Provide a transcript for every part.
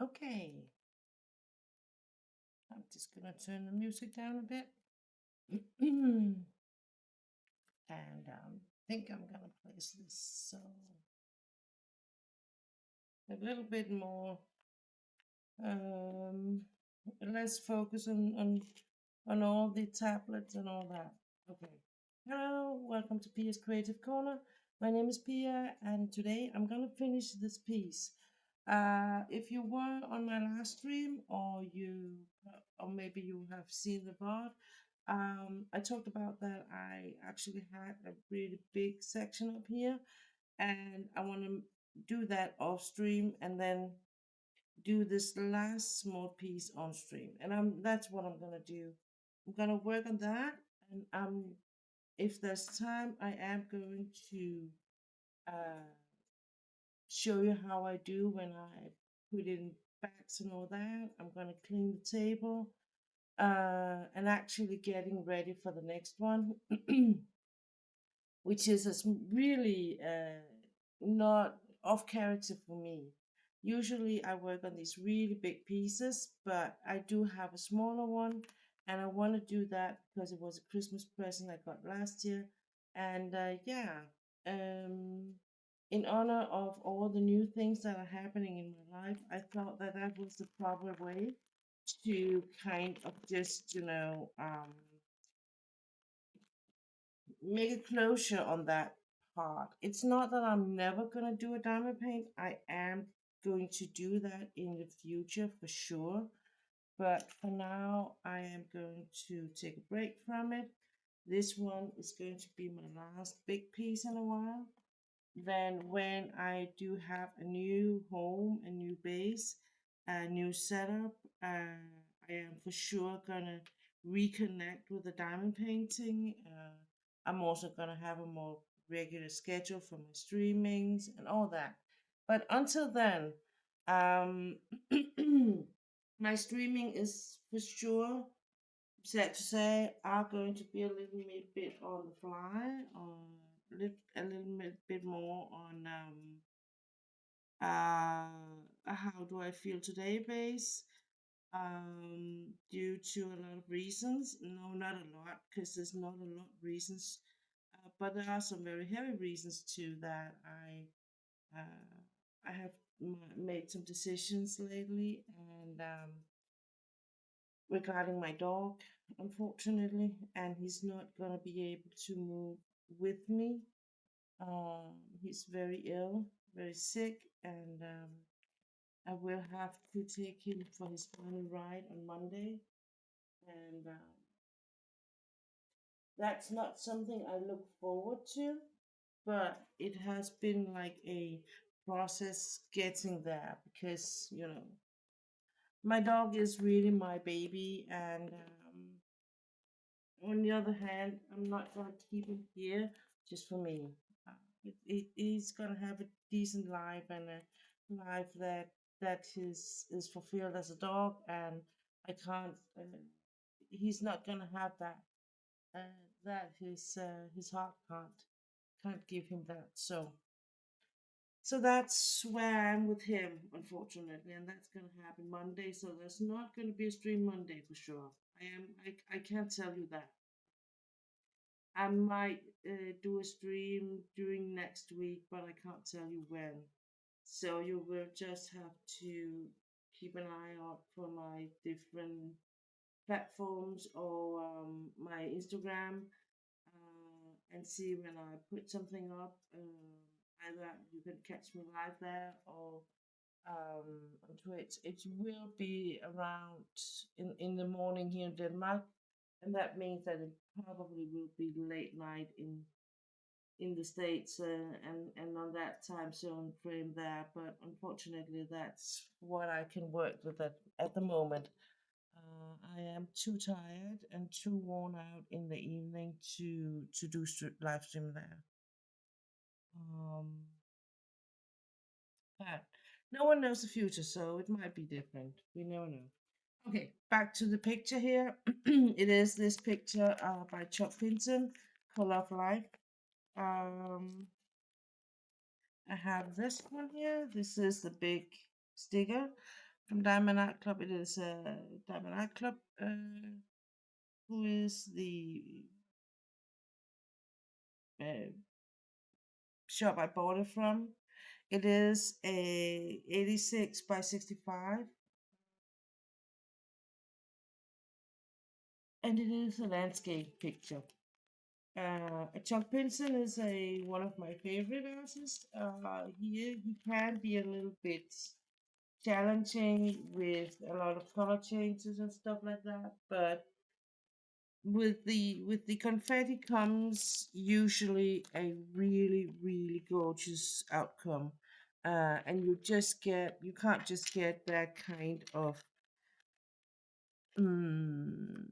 Okay, I'm just gonna turn the music down a bit. and think I'm gonna place this so a little bit more um less focus on all the tablets and all that. Okay. Hello, welcome to Pia's Creative Corner. My name is Pia, and today I'm gonna finish this piece. If you were on my last stream, or maybe you have seen the VOD, I talked about that I actually had a really big section up here, and I want to do that off stream, and then do this last small piece on stream, and that's what I'm gonna do. I'm gonna work on that, and if there's time, I am going to uh, show you how I do when I put in backs and all that. I'm gonna clean the table, and actually getting ready for the next one, which is really not off character for me. Usually, I work on these really big pieces, but I do have a smaller one, and I want to do that because it was a Christmas present I got last year. And yeah, um, in honor of all the new things that are happening in my life, I thought that that was the proper way to kind of just, make a closure on that part. It's not that I'm never gonna do a diamond paint. I am going to do that in the future for sure. But for now, I am going to take a break from it. This one is going to be my last big piece in a while. Then, when I do have a new home, a new base, a new setup, I am for sure gonna reconnect with the diamond painting. I'm also gonna have a more regular schedule for my streamings and all that. But until then, um, my streaming is for sure, sad to say, are going to be a little bit on the fly, or a little bit more on a how do I feel today base, due to a lot of reasons. No, not a lot, because there's not a lot of reasons, but there are some very heavy reasons too that I have made some decisions lately, and regarding my dog, unfortunately, and he's not going to be able to move with me. He's very ill, very sick, and I will have to take him for his final ride on Monday. And that's not something I look forward to, but it has been like a process getting there because, my dog is really my baby, and on the other hand, I'm not going to keep him here just for me. He's going to have a decent life, and a life that is fulfilled as a dog, and I can't. He's not going to have that. That his heart can't give him that. So that's where I am with him, unfortunately, and that's going to happen Monday. So there's not going to be a stream Monday for sure. I can't tell you that. I might do a stream during next week, but I can't tell you when. So you will just have to keep an eye out for my different platforms, or my Instagram, and see when I put something up. Either you can catch me live there, or on Twitch. It will be around in the morning here in Denmark, and that means that it probably will be late night in the States, and on that time zone frame there. But unfortunately, that's what I can work with at the moment. I am too tired and too worn out in the evening to do live stream there. Um, but no one knows the future, so it might be different. We never know. Okay, back to the picture here. It is this picture by Chuck Pinson, Color of Life. Um, I have this one here. This is the big sticker. from Diamond Art Club. It is Diamond Art Club, who is the uh, shop I bought it from. It is a 86 by 65, and it is a landscape picture. Chuck Pinson is a one of my favorite artists. He can be a little bit challenging with a lot of color changes and stuff like that, but with the confetti comes usually a really gorgeous outcome, and you can't just get that kind of mm,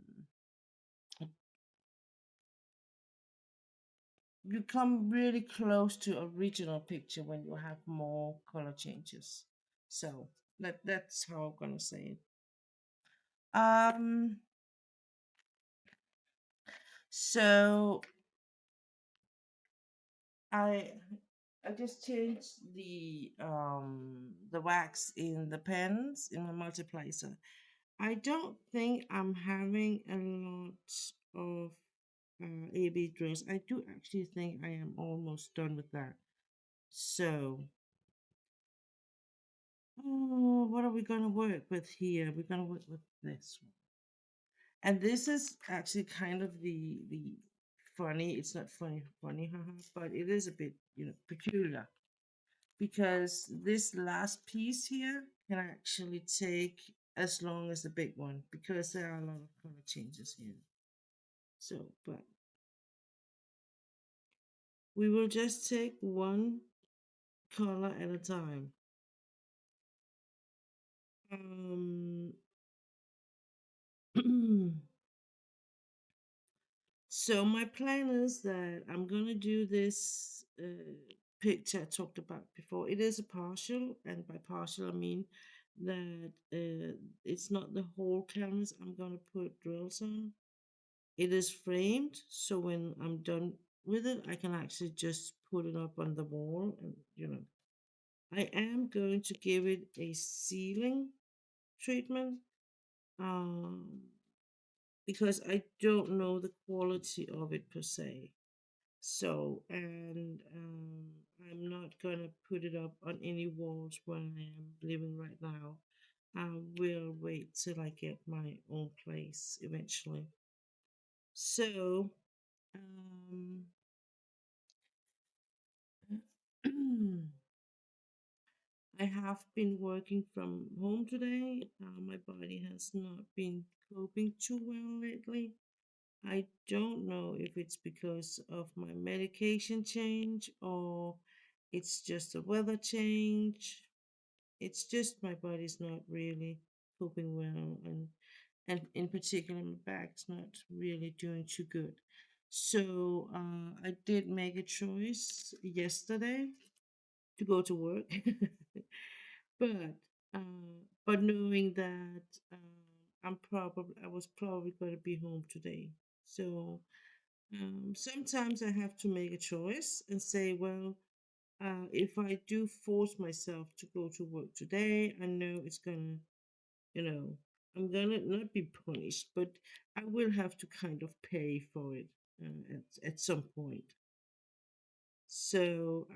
you come really close to original picture when you have more color changes. So that's how I'm gonna say it. Um, so I I just changed the wax in the pens in my multiplier. I don't think I'm having a lot of AB drills. I do actually think I am almost done with that. So, oh, what are we gonna work with here? We're gonna work with this one, and this is actually kind of the funny. It's not funny, haha, but it is a bit peculiar because this last piece here can actually take as long as the big one because there are a lot of color changes here. So, but we will just take one color at a time. Um, so my plan is that I'm gonna do this picture I talked about before. It is a partial, and by partial I mean that it's not the whole canvas I'm gonna put drills on. It is framed, so when I'm done with it, I can actually just put it up on the wall, and I am going to give it a sealing treatment, um, because I don't know the quality of it per se. So, and I'm not gonna put it up on any walls where I am living right now. I will wait till I get my own place eventually. So, um, I have been working from home today. My body has not been coping too well lately. I don't know if it's because of my medication change or it's just a weather change. It's just my body's not really coping well, and in particular my back's not really doing too good. So I did make a choice yesterday to go to work, but knowing that I was probably going to be home today. So sometimes I have to make a choice and say, well, if I do force myself to go to work today, I know it's gonna, you know, I'm gonna not be punished, but I will have to kind of pay for it at some point. So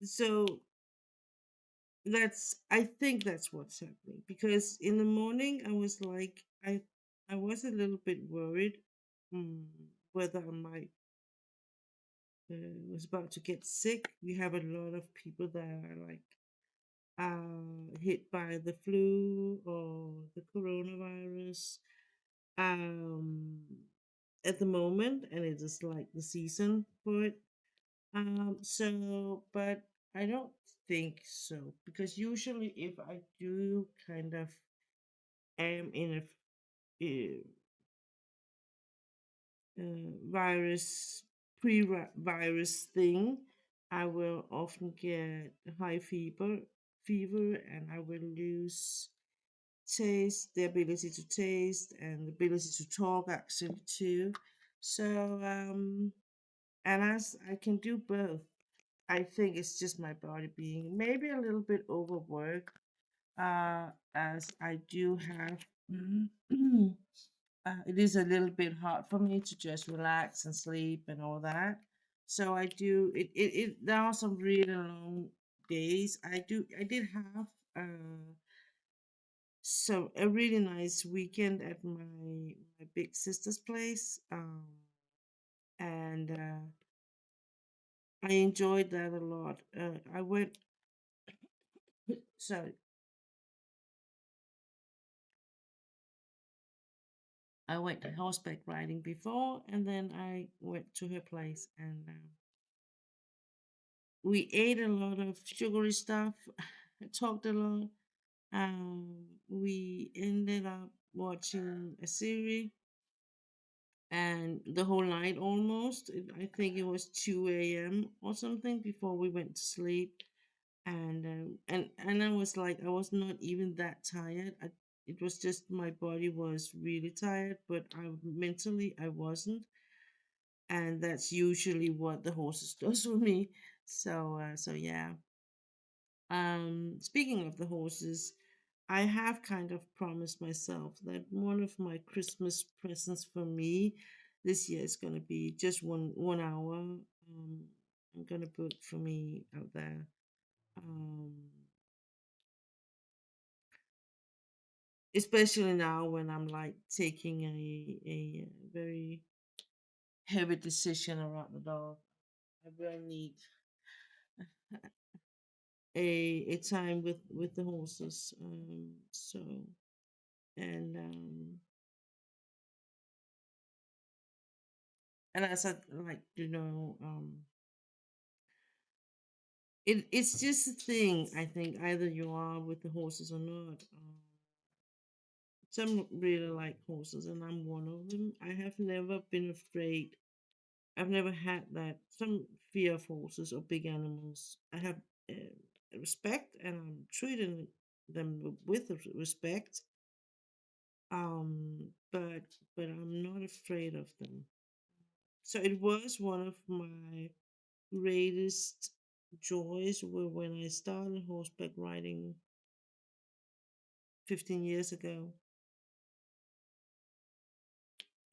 so I think that's what's happening, because in the morning I was like I was a little bit worried, um, whether I might was about to get sick. We have a lot of people that are like hit by the flu or the coronavirus um, at the moment, and it is like the season for it. But I don't think so, because usually if I do kind of am in a virus pre-virus thing, I will often get high fever, and I will lose taste, the ability to taste, and the ability to talk actually too. So and as I can do both, I think it's just my body being maybe a little bit overworked, as I do have. It is a little bit hard for me to just relax and sleep and all that. So I do it. There are some really long days. I did have so a really nice weekend at my big sister's place, and I enjoyed that a lot. Sorry, I went horseback riding before, and then I went to her place, and we ate a lot of sugary stuff, talked a lot. We ended up watching a series, and the whole night almost. I think it was 2 a.m. or something before we went to sleep. And I was like, I was not even that tired. It was just my body was really tired, but mentally I wasn't, and that's usually what the horses does for me. So yeah. Speaking of the horses, I have kind of promised myself that one of my Christmas presents for me this year is gonna be just one hour. I'm gonna put for me out there. Um, Especially now when I'm like taking a very heavy decision around the dog. I really need a time with the horses. And um, and as I like it's just a thing. I think either you are with the horses or not. Some really like horses, and I'm one of them. I have never been afraid. I've never had that some fear of horses or big animals. I have respect, and I'm treating them with respect. But I'm not afraid of them. So it was one of my greatest joys were when I started horseback riding 15 years ago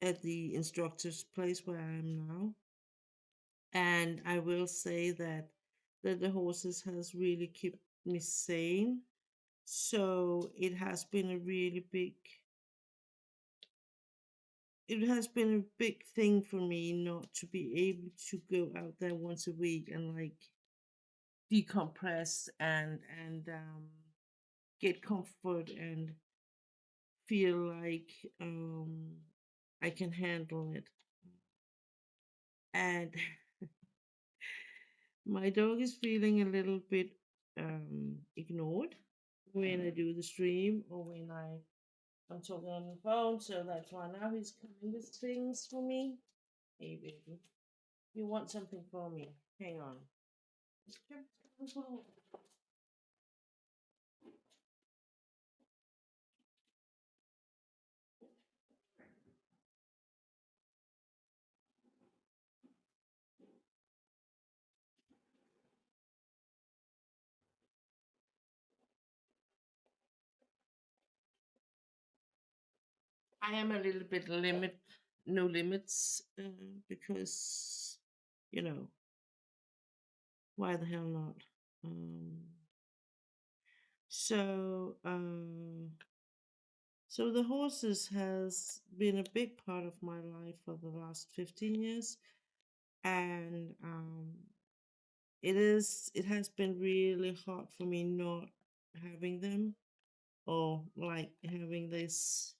at the instructor's place where I am now. And I will say that the horses has really kept me sane. So it has been a big thing for me not to be able to go out there once a week and like decompress and get comfort and feel like I can handle it. And my dog is feeling a little bit ignored when I do the stream or when I'm talking on the phone. So that's why now he's coming with things for me. Hey, baby, you want something for me? Hang on. I am a little bit no limits, because, you know, why the hell not? Um, so, so the horses has been a big part of my life for the last 15 years, and it has been really hard for me not having them or like having this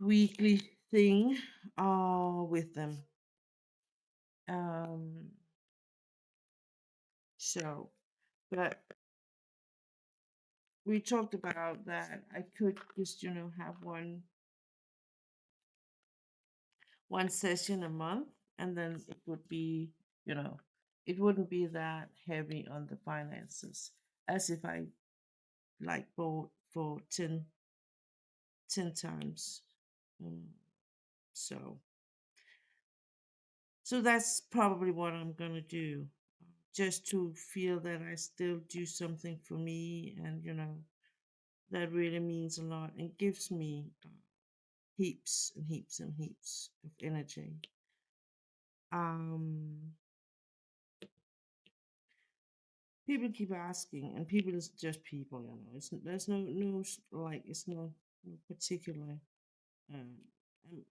weekly thing with them. Um, so, but we talked about that I could just have one session a month, and then it would be you know it wouldn't be that heavy on the finances as if I like bought for 10 times. Mm, so so that's probably what I'm gonna do, just to feel that I still do something for me, and that really means a lot and gives me heaps and heaps and heaps of energy. Um, People keep asking, and people is just people, It's there's like it's no particular. Um, um,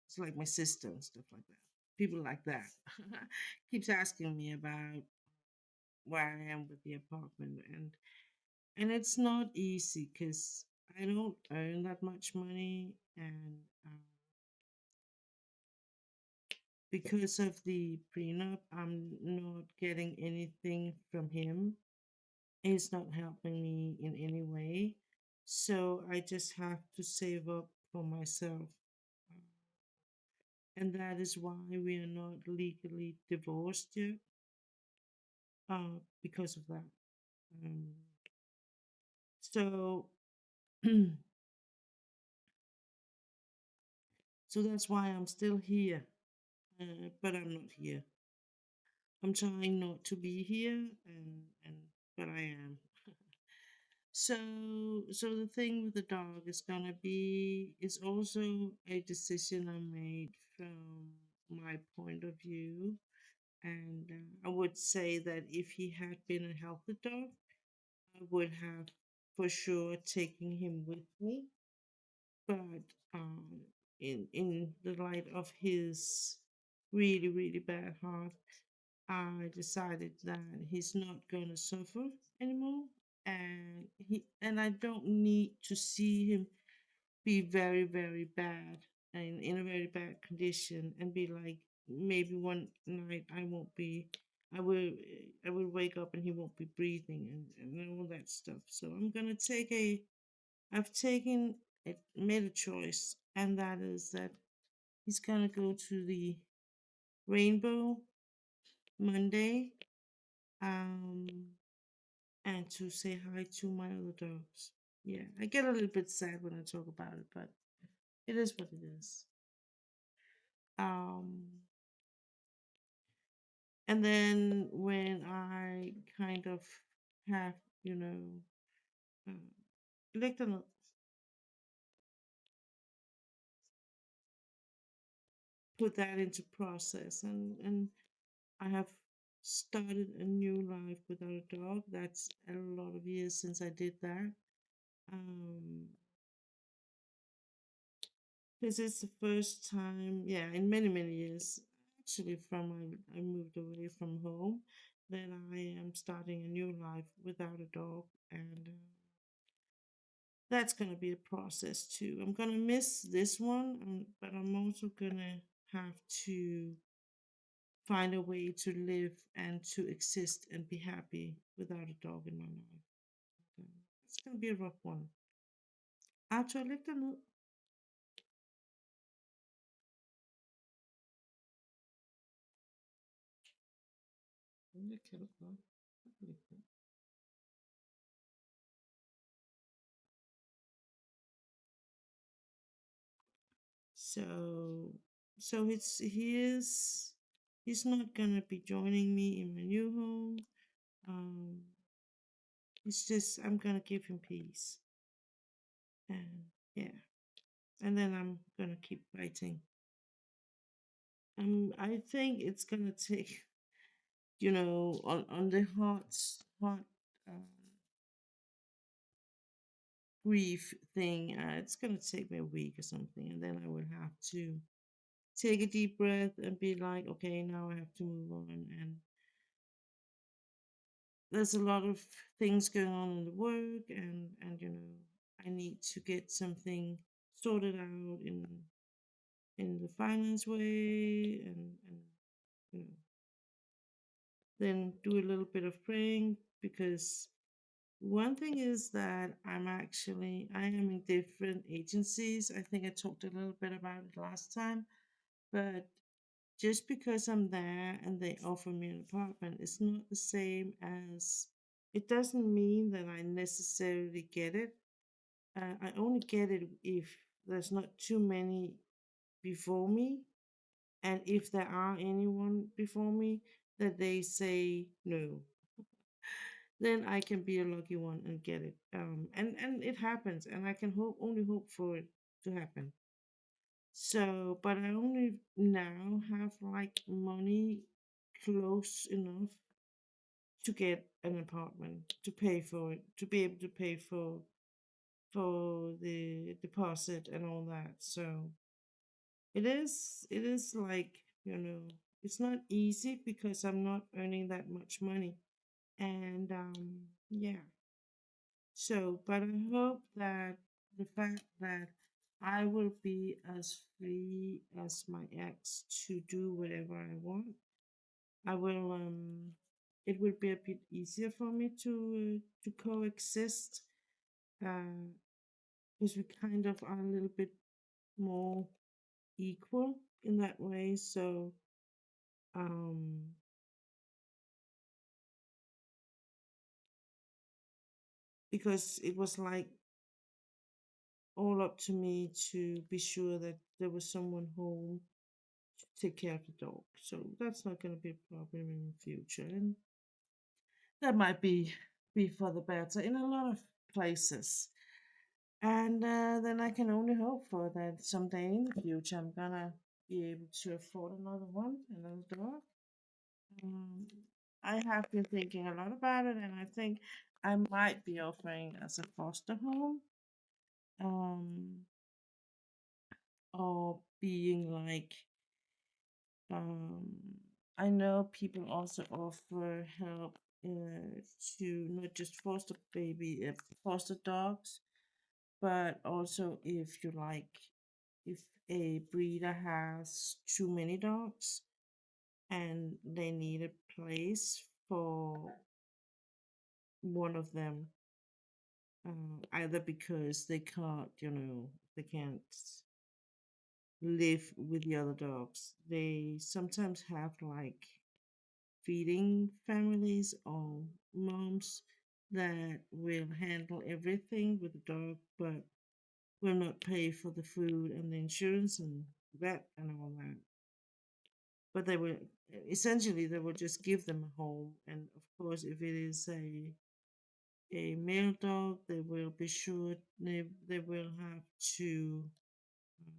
it's like my sister and stuff like that. People like that keeps asking me about where I am with the apartment, and it's not easy because I don't earn that much money, and because of the prenup, I'm not getting anything from him. He's not helping me in any way, so I just have to save up for myself, and that is why we are not legally divorced yet. Because of that. Um, so so that's why I'm still here, but I'm not here. I'm trying not to be here, and but I am. So the thing with the dog is gonna be is also a decision I made from my point of view, and I would say that if he had been a healthy dog, I would have for sure taken him with me, but in the light of his really really bad heart, I decided that he's not gonna suffer anymore, and I don't need to see him be very very bad and in a very bad condition and be like maybe one night I will wake up and he won't be breathing and all that stuff. So I've taken it, made a choice, and that is that he's gonna go to the Rainbow Monday, um, and to say hi to my other dogs. Yeah, I get a little bit sad when I talk about it, but it is what it is. Um, and then when I kind of have, you know, uh, licked a put that into process, and I have started a new life without a dog. That's a lot of years since I did that. Um, this is the first time, yeah, in many many years, actually, from I moved away from home, that I am starting a new life without a dog, and that's gonna be a process too. I'm gonna miss this one, but I'm also gonna have to find a way to live and to exist and be happy without a dog in my life. Um, It's gonna be a rough one. Jeg lægge dig ned. Det kan du godt. Læg den. So, so he's not gonna be joining me in my new home. Um, it's just I'm gonna give him peace, and yeah, and then I'm gonna keep fighting. I think it's gonna take, on the hot um, grief thing. It's gonna take me a week or something, and then I will have to take a deep breath and be like, okay, now I have to move on. And there's a lot of things going on in the work, and I need to get something sorted out in the finance way, and you know then do a little bit of praying, because one thing is that I am in different agencies. I think I talked a little bit about it last time, but just because I'm there and they offer me an apartment, it's not the same as, it doesn't mean that I necessarily get it. I only get it if there's not too many before me, and if there are anyone before me, that they say no, then I can be a lucky one and get it. And it happens, and I can only hope for it to happen. So, but I only now have like money close enough to get an apartment, to pay for it, to be able to pay for the deposit and all that. So it is like, it's not easy because I'm not earning that much money. And yeah. So, but I hope that the fact that I will be as free as my ex to do whatever I want, I will. It will be a bit easier for me to coexist, uh, because we kind of are a little bit more equal in that way. So, um, because it was like all up to me to be sure that there was someone home take care of the dog. So that's not going to be a problem in the future. And that might be for the better in a lot of places. And then I can only hope for that someday in the future I'm gonna be able to afford another one, another dog. Um, I have been thinking a lot about it, and I think I might be offering as a foster home, um, or being like, Um, I know people also offer help to not just foster foster dogs, but also if you like, if a breeder has too many dogs and they need a place for one of them, either because they can't live with the other dogs. They sometimes have like feeding families or moms that will handle everything with the dog, but will not pay for the food and the insurance and vet and all that. But they will just give them a home. And of course, if it is a male dog, they will be sure they will have to um,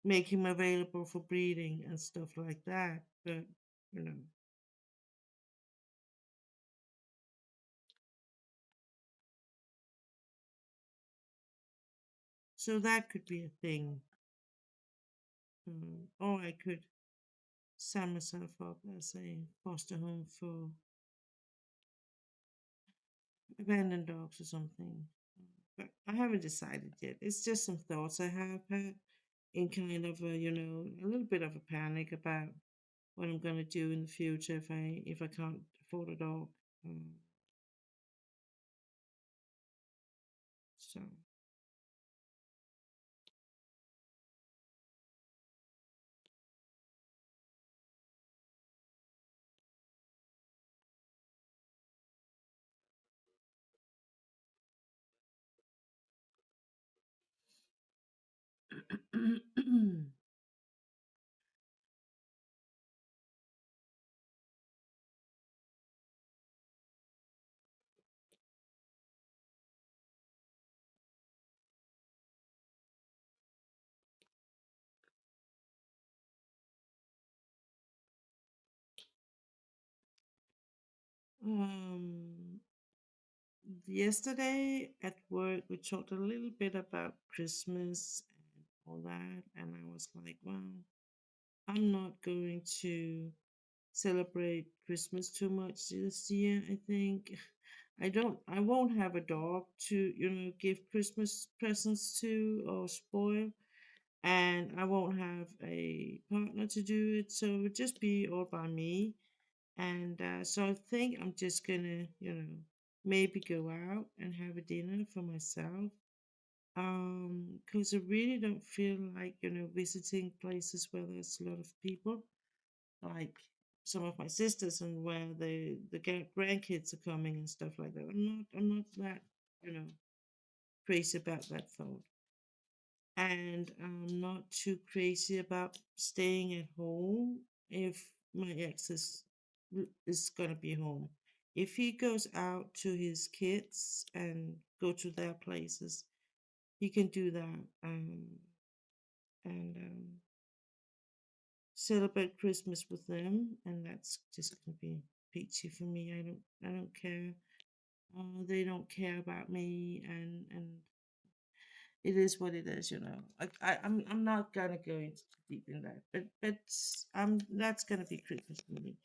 make him available for breeding and stuff like that. But you know, so that could be a thing. Or I could sign myself up as a foster home for abandoned dogs or something. But I haven't decided yet. It's just some thoughts I have had in kind of a little bit of a panic about what I'm gonna do in the future if I can't afford a dog. Um, so um, yesterday at work we talked a little bit about Christmas and all that, and I was like, well, I'm not going to celebrate Christmas too much this year, I think. I won't have a dog to, give Christmas presents to or spoil. And I won't have a partner to do it. So it'll just be all by me. And so I think I'm just gonna, maybe go out and have a dinner for myself. Because I really don't feel like, visiting places where there's a lot of people, like some of my sisters, and where the grandkids are coming and stuff like that. I'm not that, you know crazy about that thought. and I'm not too crazy about staying at home if my ex is gonna be home. If he goes out to his kids and go to their places, he can do that and celebrate Christmas with them, and that's just gonna be peachy for me. I don't care. They don't care about me, and it is what it is, you know. I'm not gonna go into deep in that, but that's gonna be Christmas for me.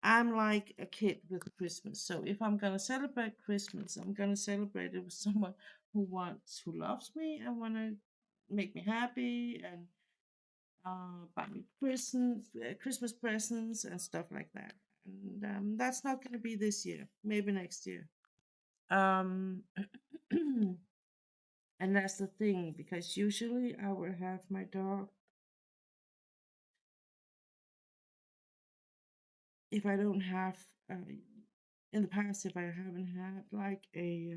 I'm like a kid with Christmas, so if I'm gonna celebrate Christmas, I'm gonna celebrate it with someone who loves me and wanna make me happy and buy me Christmas presents and stuff like that. And that's not gonna be this year. Maybe next year. Um, And that's the thing, because usually I would have my dog, if I don't have, in the past, if I haven't had like a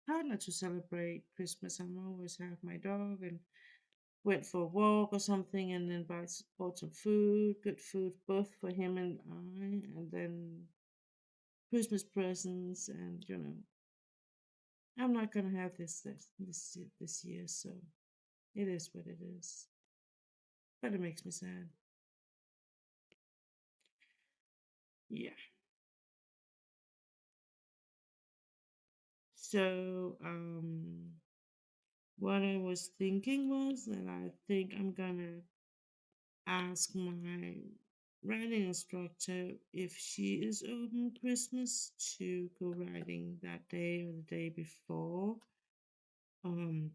partner to celebrate Christmas, I'm always have my dog and went for a walk or something and then bought some food, good food, both for him and I, and then Christmas presents, and you know, I'm not gonna have this year, so it is what it is. But it makes me sad. Yeah. So, what I was thinking was that I think I'm gonna ask my riding instructor if she is open Christmas to go riding that day or the day before.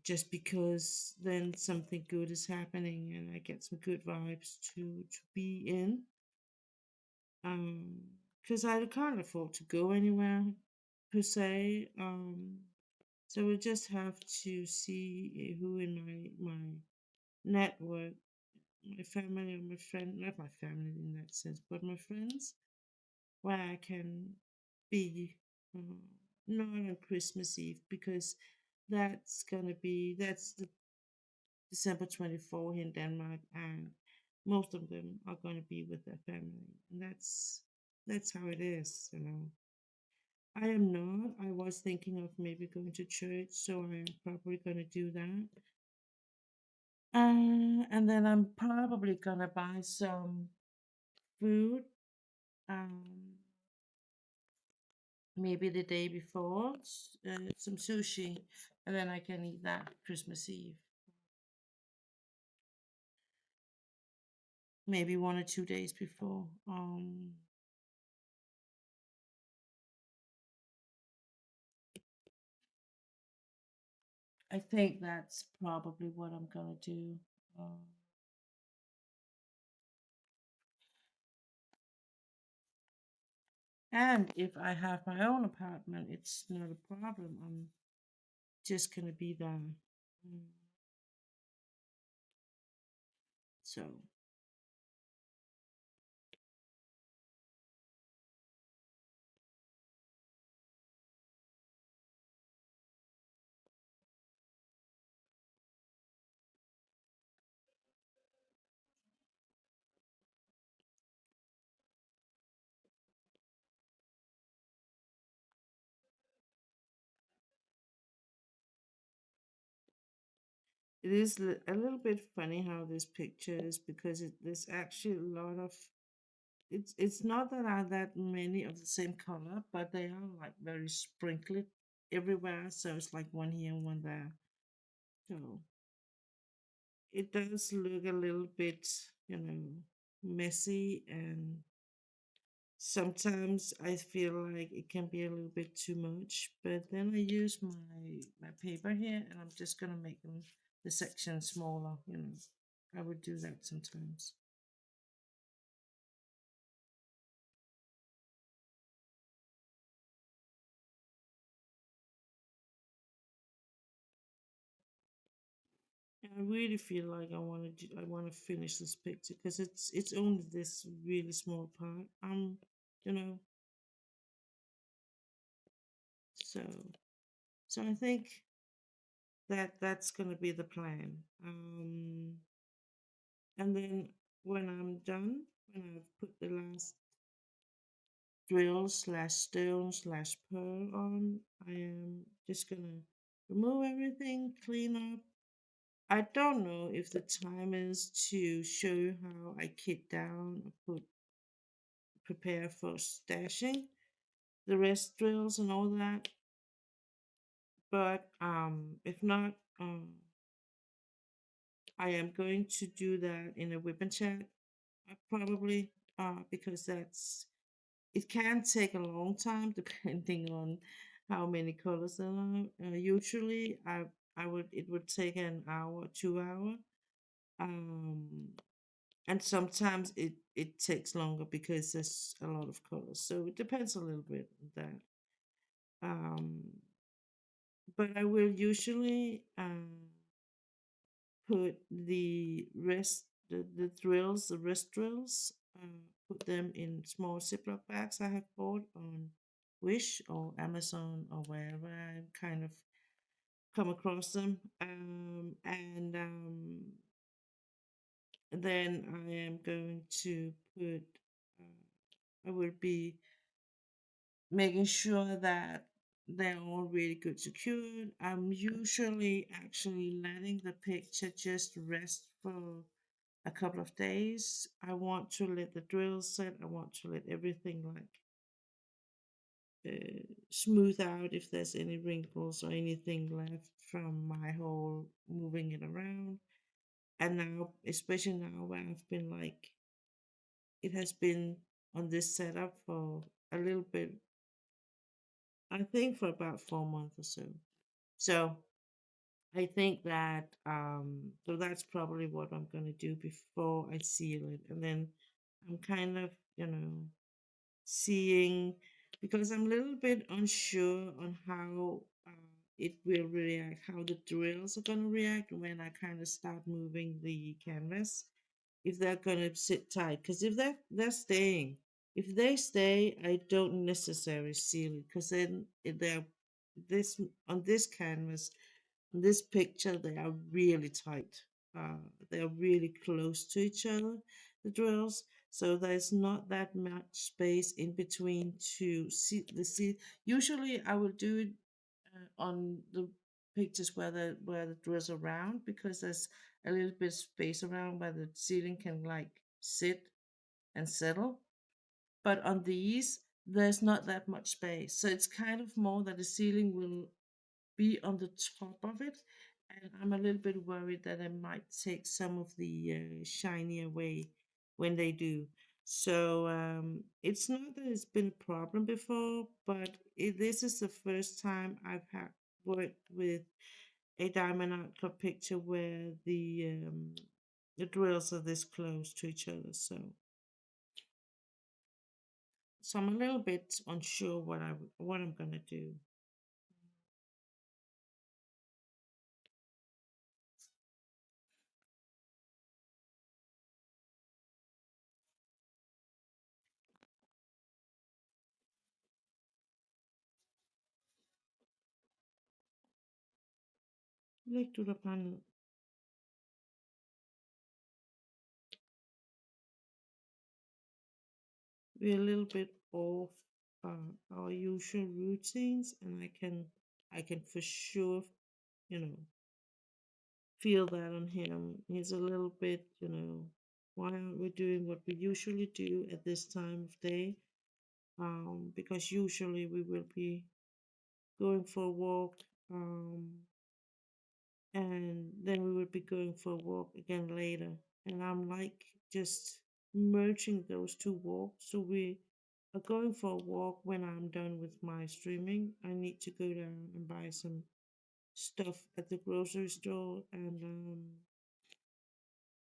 Just because then something good is happening and I get some good vibes to be in. Um, because I can't afford to go anywhere per se. So we just have to see who in my network, my family or my friend, not my family in that sense, but my friends, where I can be uh, not on Christmas Eve, because that's the December 24th in Denmark, and most of them are gonna be with their family, and that's how it is, you know. I am not. I was thinking of maybe going to church, so I am probably gonna do that. And then I'm probably gonna buy some food, um, maybe the day before, some sushi, and then I can eat that Christmas Eve. Maybe 1 or 2 days before. I think that's probably what I'm gonna do. Um, and if I have my own apartment, it's not a problem. I'm just gonna be there. Mm, So it is a little bit funny how this picture is, because there's actually a lot of, it's not that are that many of the same color, but they are like very sprinkled everywhere. So it's like one here and one there. So it does look a little bit, you know, messy, and sometimes I feel like it can be a little bit too much. But then I use my paper here, and I'm just gonna make the section smaller. You know, I would do that sometimes. I really feel like I want to finish this picture, because it's only this really small part. You know, so so I think That's gonna be the plan. And then when I'm done, when I've put the last drill slash stone slash pearl on, I am just gonna remove everything, clean up. I don't know if the time is to show you how I kit down, put prepare for stashing the rest drills and all that. But if not, I am going to do that in a weapon chat, probably, because that's it can take a long time depending on how many colors there are. Usually, I would it would take an hour, 2 hour, um, and sometimes it takes longer because there's a lot of colors. So it depends a little bit on that. Um, but I will usually put the wrist drills, put them in small Ziploc bags I have bought on Wish or Amazon or wherever I kind of come across them. And then I am going to put, I will be making sure that they're all really good secured. I'm usually actually letting the picture just rest for a couple of days. I want to let the drill set. I want to let everything like smooth out if there's any wrinkles or anything left from my whole moving it around. And now, especially now where I've been like, it has been on this setup for a little bit, I think for about 4 months or so. So I think that so that's probably what I'm gonna do before I seal it. And then I'm kind of, seeing because I'm a little bit unsure on how it will react, how the drills are gonna react when I kind of start moving the canvas. If they're gonna sit tight, because if they're staying, if they stay, I don't necessarily seal it because then they're this on this canvas in this picture, they are really tight. Uh, they are really close to each other, the drills. So there's not that much space in between to see the see. Usually, I will do it on the pictures where the drills are round because there's a little bit of space around where the ceiling can like sit and settle. But on these, there's not that much space. So it's kind of more that the ceiling will be on the top of it. And I'm a little bit worried that I might take some of the shiny away when they do. So it's not that it's been a problem before, but this is the first time I've had worked with a diamond art club picture where the drills are this close to each other. So I'm a little bit unsure what I'm gonna do. Lectureplanet. We're a little bit off our usual routines, and I can for sure, you know, feel that on him. He's a little bit, why aren't we doing what we usually do at this time of day? Because usually we will be going for a walk, and then we will be going for a walk again later. And I'm like just merging those two walks. So we are going for a walk when I'm done with my streaming. I need to go down and buy some stuff at the grocery store, and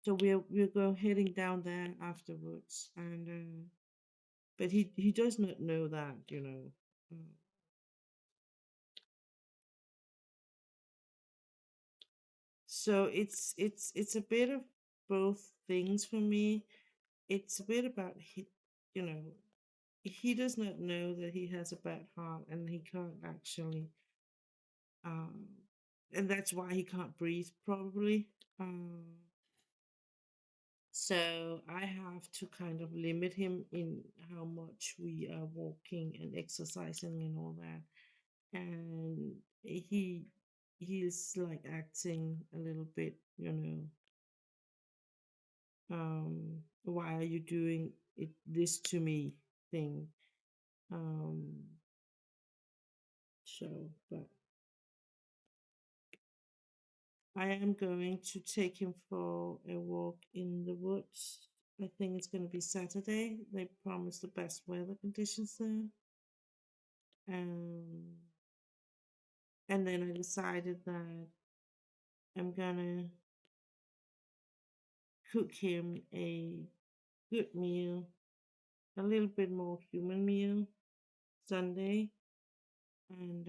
so we're going heading down there afterwards. And but he does not know that. Uh, So it's a bit of both things for me. It's a bit about you know he does not know that he has a bad heart and he can't actually um, and that's why he can't breathe probably. Um, so I have to kind of limit him in how much we are walking and exercising and all that. And he's like acting a little bit, why are you doing this to me thing. Um, so, but I am going to take him for a walk in the woods. I think it's going to be Saturday. They promised the best weather conditions there. Um, and then I decided that I'm going to cook him a good meal, a little bit more human meal Sunday. And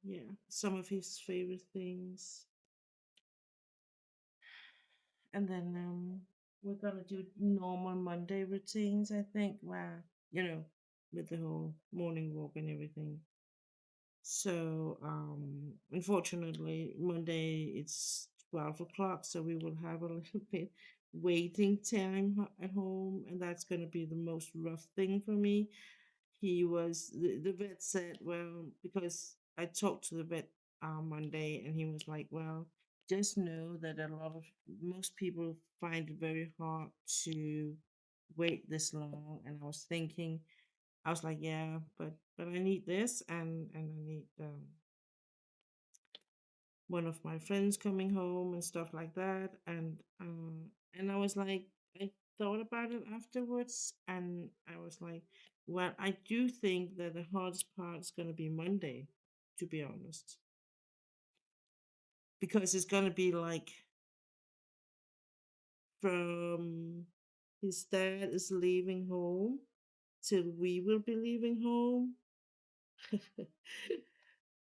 yeah, some of his favorite things. And then we're gonna do normal Monday routines, I think, where with the whole morning walk and everything. So unfortunately Monday it's 12 o'clock, so we will have a little bit waiting time at home, and that's gonna be the most rough thing for me. The vet said, well, because I talked to the vet on Monday, and he was like, well, just know that most people find it very hard to wait this long. And I was like, yeah, but I need this, and I need one of my friends coming home and stuff like that. And I was like, I thought about it afterwards, and I was like, well, I do think that the hardest part is going to be Monday, to be honest, because it's going to be like from his dad is leaving home till we will be leaving home.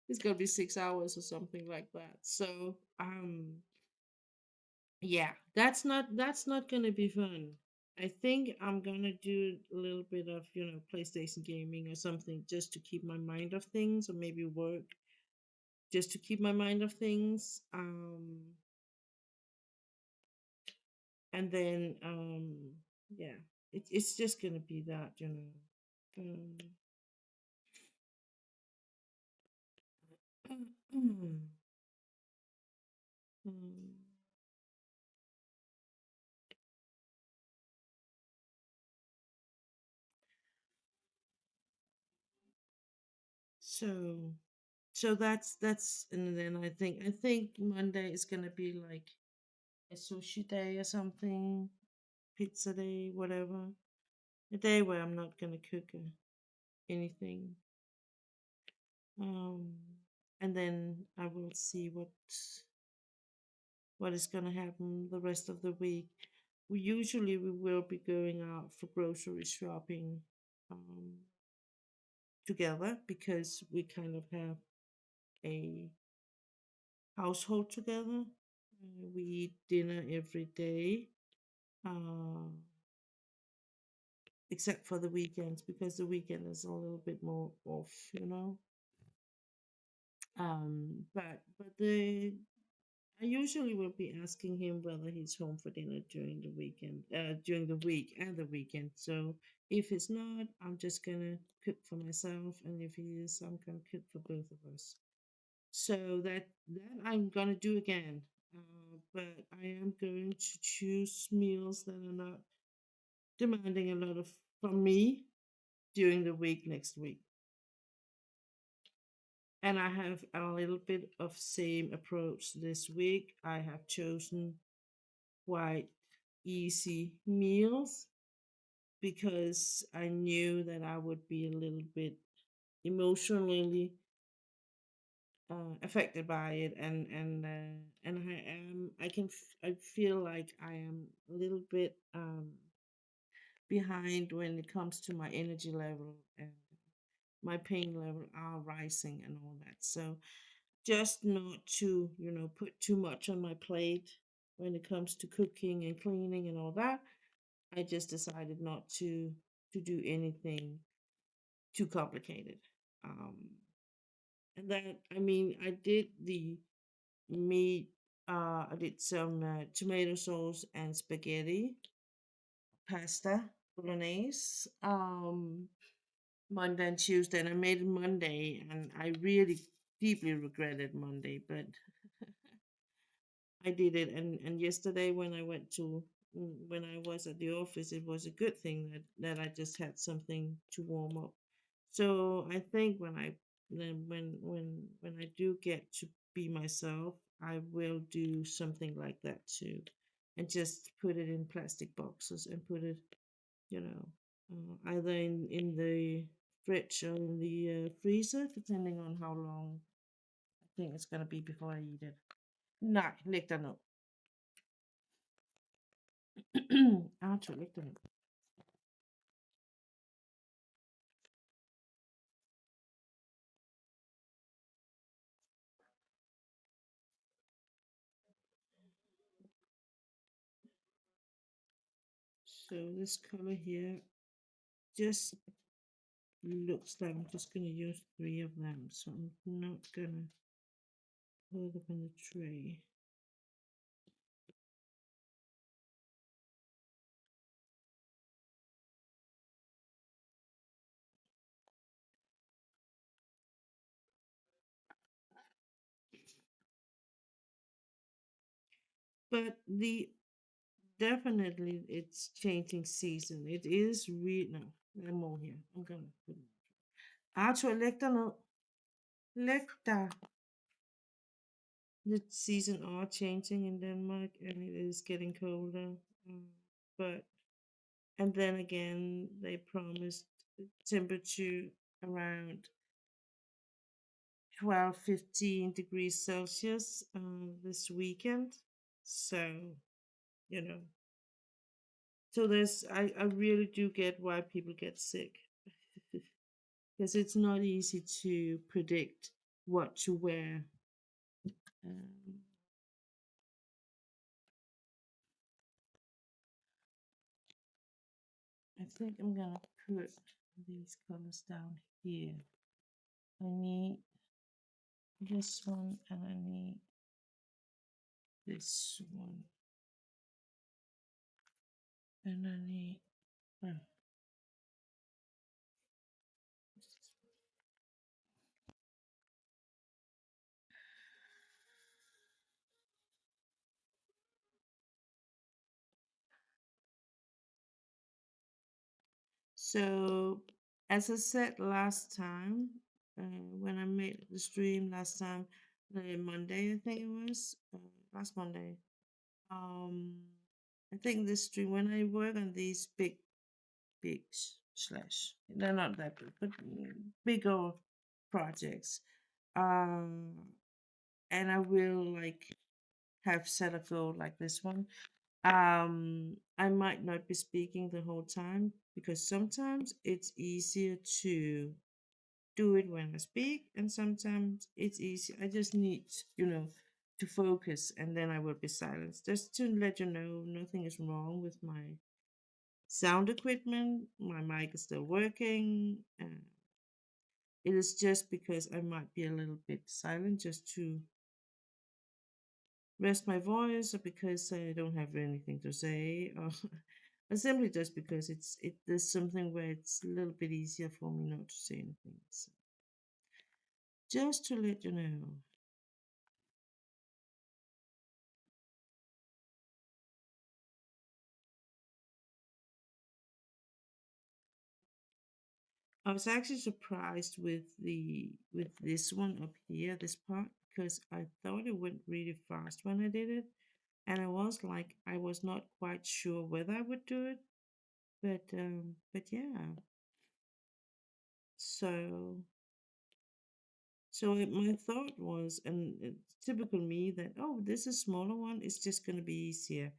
It's going to be 6 hours or something like that. So yeah, that's not gonna be fun. I think I'm gonna do a little bit of, PlayStation gaming or something just to keep my mind off things, or maybe work just to keep my mind off things. And then yeah, it's just gonna be that. Um, um, so that's and then I think Monday is gonna be like a sushi day or something, pizza day, whatever. A day where I'm not gonna cook anything. Um, and then I will see what is gonna happen the rest of the week. We will be going out for grocery shopping um, together, because we kind of have a household together. We eat dinner every day, uh, except for the weekends, because the weekend is a little bit more off. But I usually will be asking him whether he's home for dinner during the weekend, during the week and the weekend. So if he's not, I'm just gonna cook for myself, and if he is, I'm gonna cook for both of us. So that I'm gonna do again. But I am going to choose meals that are not demanding a lot of from me during the week next week. And I have a little bit of same approach this week. I have chosen quite easy meals because I knew that I would be a little bit emotionally affected by it, and I feel like I am a little bit behind when it comes to my energy level, and my pain level are rising and all that. So just not to put too much on my plate when it comes to cooking and cleaning and all that. I just decided not to do anything too complicated. um and that, I mean, I did meat. I did some tomato sauce and spaghetti, pasta, bolognese. Monday and Tuesday, and I made it Monday, and I really deeply regretted Monday, but I did it. And yesterday when I went to when I was at the office, it was a good thing that I just had something to warm up. So I think when I do get to be myself, I will do something like that too, and just put it in plastic boxes and put it, you know, either in the fridge or in the freezer, depending on how long I think it's gonna be before I eat it. Nej, læg dig ned. Arthur, læg dig ned. So this color here just looks like I'm just gonna use three of them. So I'm not gonna put them in the tray. But the definitely it's changing season. It is real no. There are more here. I'm gonna put them. Arthur, læg dig ned. Læg dig. The season are changing in Denmark and it is getting colder. But and then again they promised temperature around 12, 15 degrees Celsius this weekend. So, you know, so I really do get why people get sick. Because it's not easy to predict what to wear. Um, I think I'm gonna put these colors down here. I need this one and I need this one and I need oh, so as I said last time, when I made the stream last time, Monday I think it was last Monday. Um, I think this stream when I work on these big slash they're not that big, but bigger projects. Um, and I will like have set a goal like this one. I might not be speaking the whole time because sometimes it's easier to do it when I speak, and sometimes it's easy. I just need, to focus, and then I will be silent. Just to let you know, nothing is wrong with my sound equipment. My mic is still working. It is just because I might be a little bit silent just to rest my voice or because I don't have anything to say or simply just because there's something where it's a little bit easier for me not to say anything. So just to let you know. I was actually surprised with this one up here, this part, because I thought it went really fast when I did it. And I was not quite sure whether I would do it. But yeah. So my thought was, and it's typical me that oh, this is smaller one. It's just gonna be easier.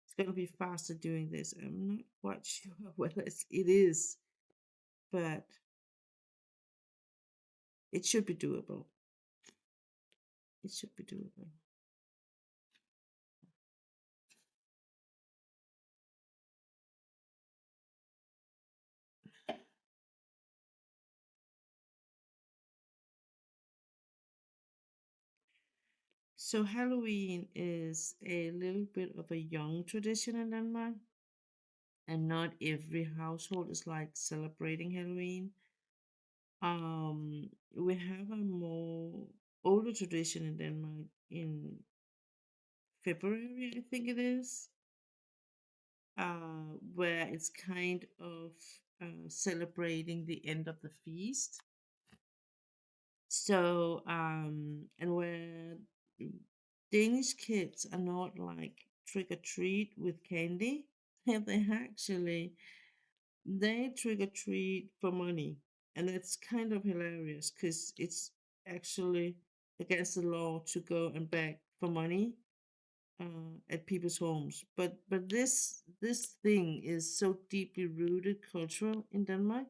It's gonna be faster doing this. I'm not quite sure whether it is, but it should be doable. It should be doable. So Halloween is a little bit of a young tradition in Denmark, and not every household is like celebrating Halloween. We have a more older tradition in Denmark in February, I think it is, where it's kind of celebrating the end of the feast. So, and where Danish kids are not like trick or treat with candy, they actually they trick or treat for money, and it's kind of hilarious because it's actually against the law to go and beg for money at people's homes. But this thing is so deeply rooted cultural in Denmark.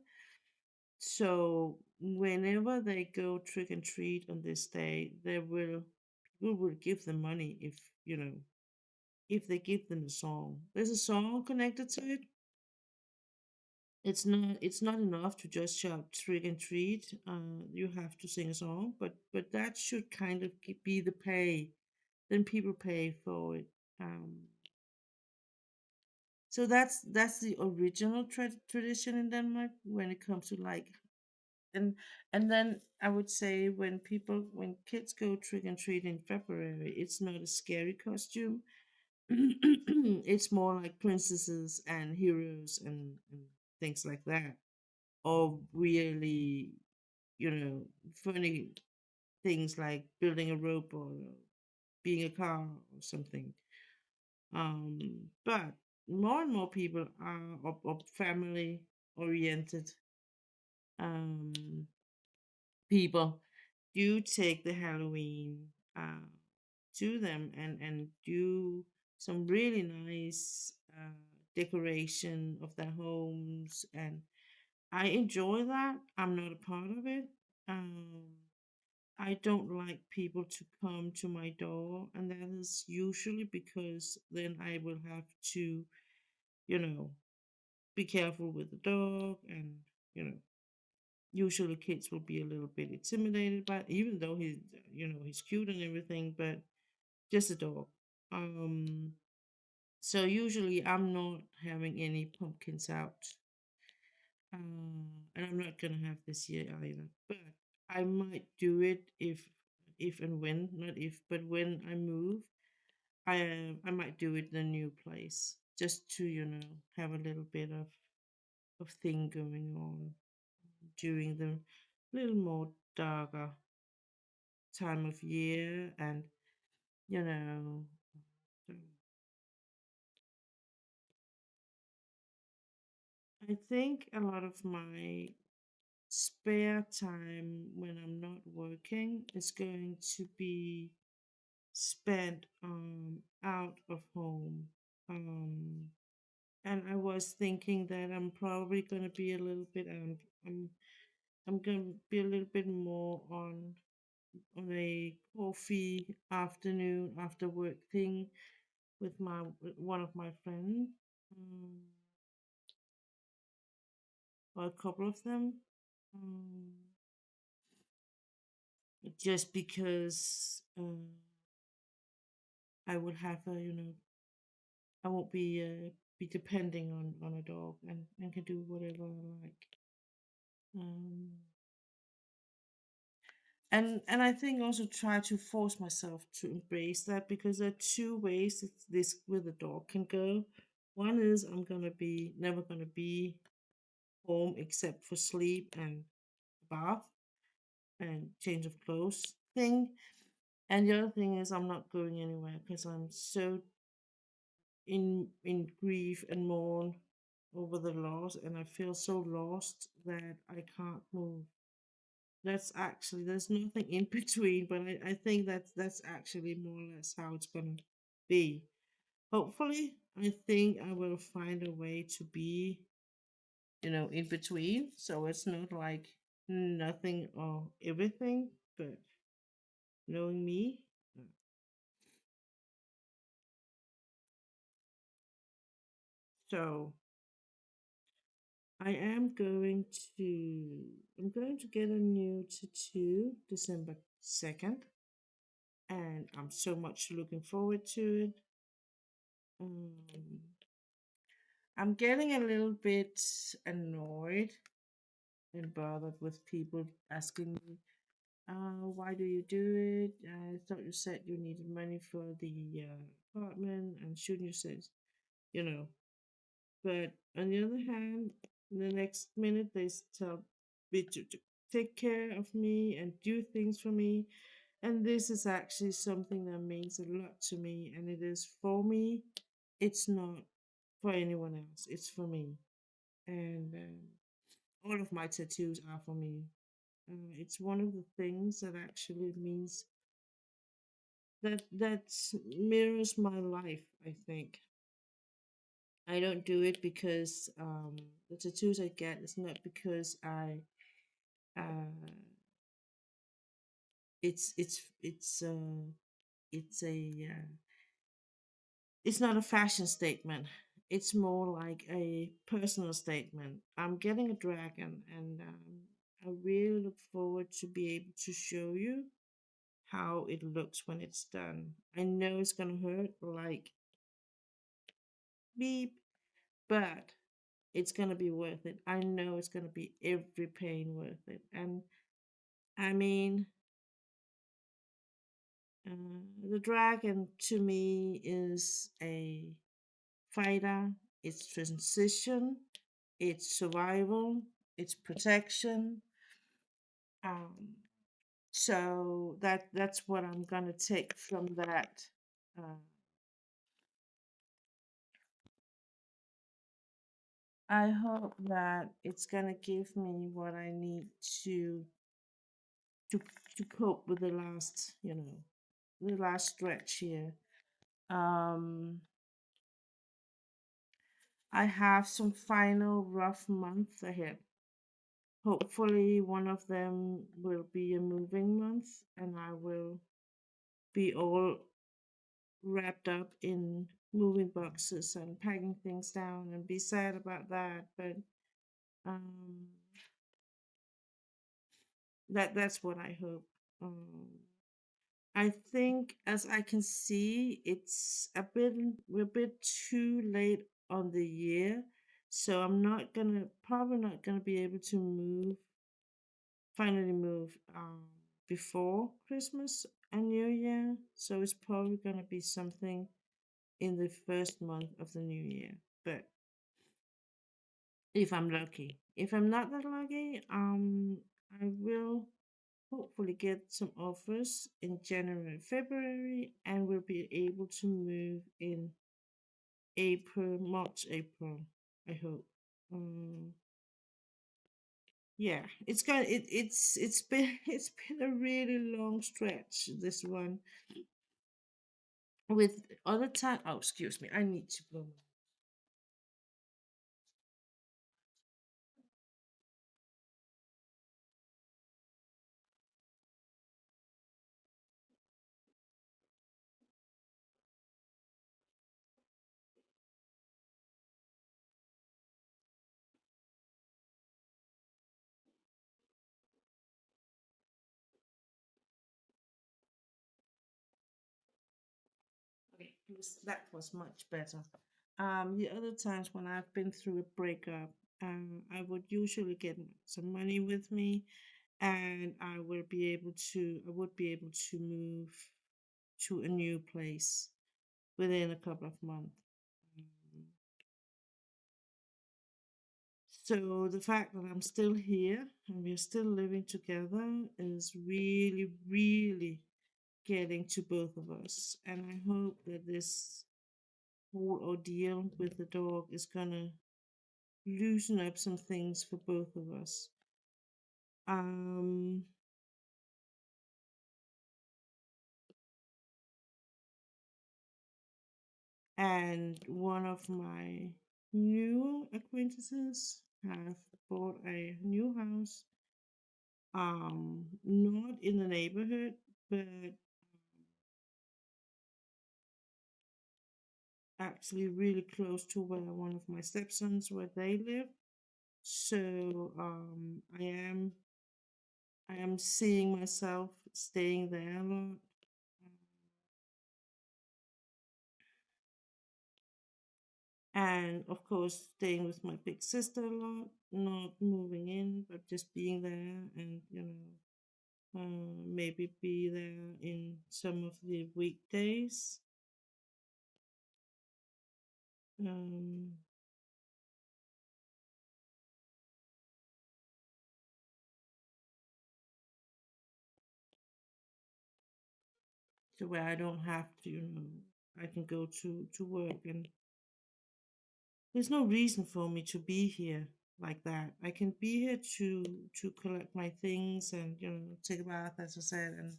So whenever they go trick and treat on this day, people will give them money if if they give them a song. There's a song connected to it. It's not enough to just shout trick and treat. You have to sing a song, but that should kind of be the pay. Then people pay for it. Um, so that's the original tradition in Denmark when it comes to like and and then I would say when kids go trick and treat in February, it's not a scary costume. It's more like princesses and heroes and things like that, or really, funny things like building a rope or being a car or something. But more and more people are of family oriented um, people do take the Halloween to them and do some really nice decoration of their homes, and I enjoy that. I'm not a part of it. Um, I don't like people to come to my door, and that is usually because then I will have to, you know, be careful with the dog, and you know, usually kids will be a little bit intimidated by it, even though he's cute and everything, but just a dog. Um, so usually I'm not having any pumpkins out, and I'm not gonna have this year either. But I might do it if and when, not if, but when I move, I might do it in a new place just to have a little bit of thing going on during the little more darker time of year, and you know so I think a lot of my spare time when I'm not working is going to be spent out of home. Um and I was thinking that I'm probably going to be a little bit I'm I'm going to be a little bit more on a coffee afternoon after work thing with one of my friends, um, or a couple of them, um, just because I will have a I won't be depending on a dog, and can do whatever I like. Um, and I think also try to force myself to embrace that, because there are two ways that this with a dog can go. One is I'm gonna be never gonna be home except for sleep and bath and change of clothes thing. And the other thing is I'm not going anywhere because I'm so in grief and mourn over the loss, and I feel so lost that I can't move. There's nothing in between, but I think that's actually more or less how it's gonna be. Hopefully, I think I will find a way to be, in between. So it's not like nothing or everything, but knowing me. So I am going I'm going to get a new tattoo December 2nd. and I'm so much looking forward to it. Um, I'm getting a little bit annoyed and bothered with people asking me, why do you do it? I thought you said you needed money for the apartment, and shouldn't you say, you know? But on the other hand, the next minute they tell me to take care of me and do things for me. And this is actually something that means a lot to me, and it is for me. It's not for anyone else, it's for me. And all of my tattoos are for me. It's one of the things that actually means that mirrors my life, I think. I don't do it because the tattoos I get is not because I it's it's it's uh it's a it's not a fashion statement. It's more like a personal statement. I'm getting a dragon, and I really look forward to be able to show you how it looks when it's done. I know it's gonna hurt like beep, but it's gonna be worth it. I know it's gonna be every pain worth it. And I mean, the dragon to me is a fighter. It's transition. It's survival. It's protection. Um, so that's what I'm gonna take from that. Uh, I hope that it's gonna give me what I need to to to cope with the last stretch here. Um, I have some final rough months ahead. Hopefully, one of them will be a moving month, and I will be all wrapped up in moving boxes and packing things down and be sad about that. But um, that's what I hope. Um, I think, as I can see, it's a bit we're a bit too late on the year, so I'm not gonna probably not gonna be able to finally move before Christmas and New Year. So it's probably gonna be something in the first month of the new year. But if I'm lucky, if I'm not that lucky, I will hopefully get some offers in January, February, and we'll be able to move in April, March, April. I hope. Um, yeah, it's been it's been a really long stretch. This one with other time. Oh, excuse me. I need to blow. Okay, that was much better. The other times when I've been through a breakup, I would usually get some money with me, and I would be able to move to a new place within a couple of months. Um, So the fact that I'm still here and we're still living together is really, really getting to both of us. And I hope that this whole ordeal with the dog is gonna loosen up some things for both of us. Um, and one of my new acquaintances have bought a new house, not in the neighborhood, but actually really close to where one of my stepsons where they live. So I am seeing myself staying there a lot. And of course, staying with my big sister a lot, not moving in, but just being there and, maybe be there in some of the weekdays. Um, so where I don't have to, I can go to work, and there's no reason for me to be here like that. I can be here to collect my things and, take a bath, as I said, and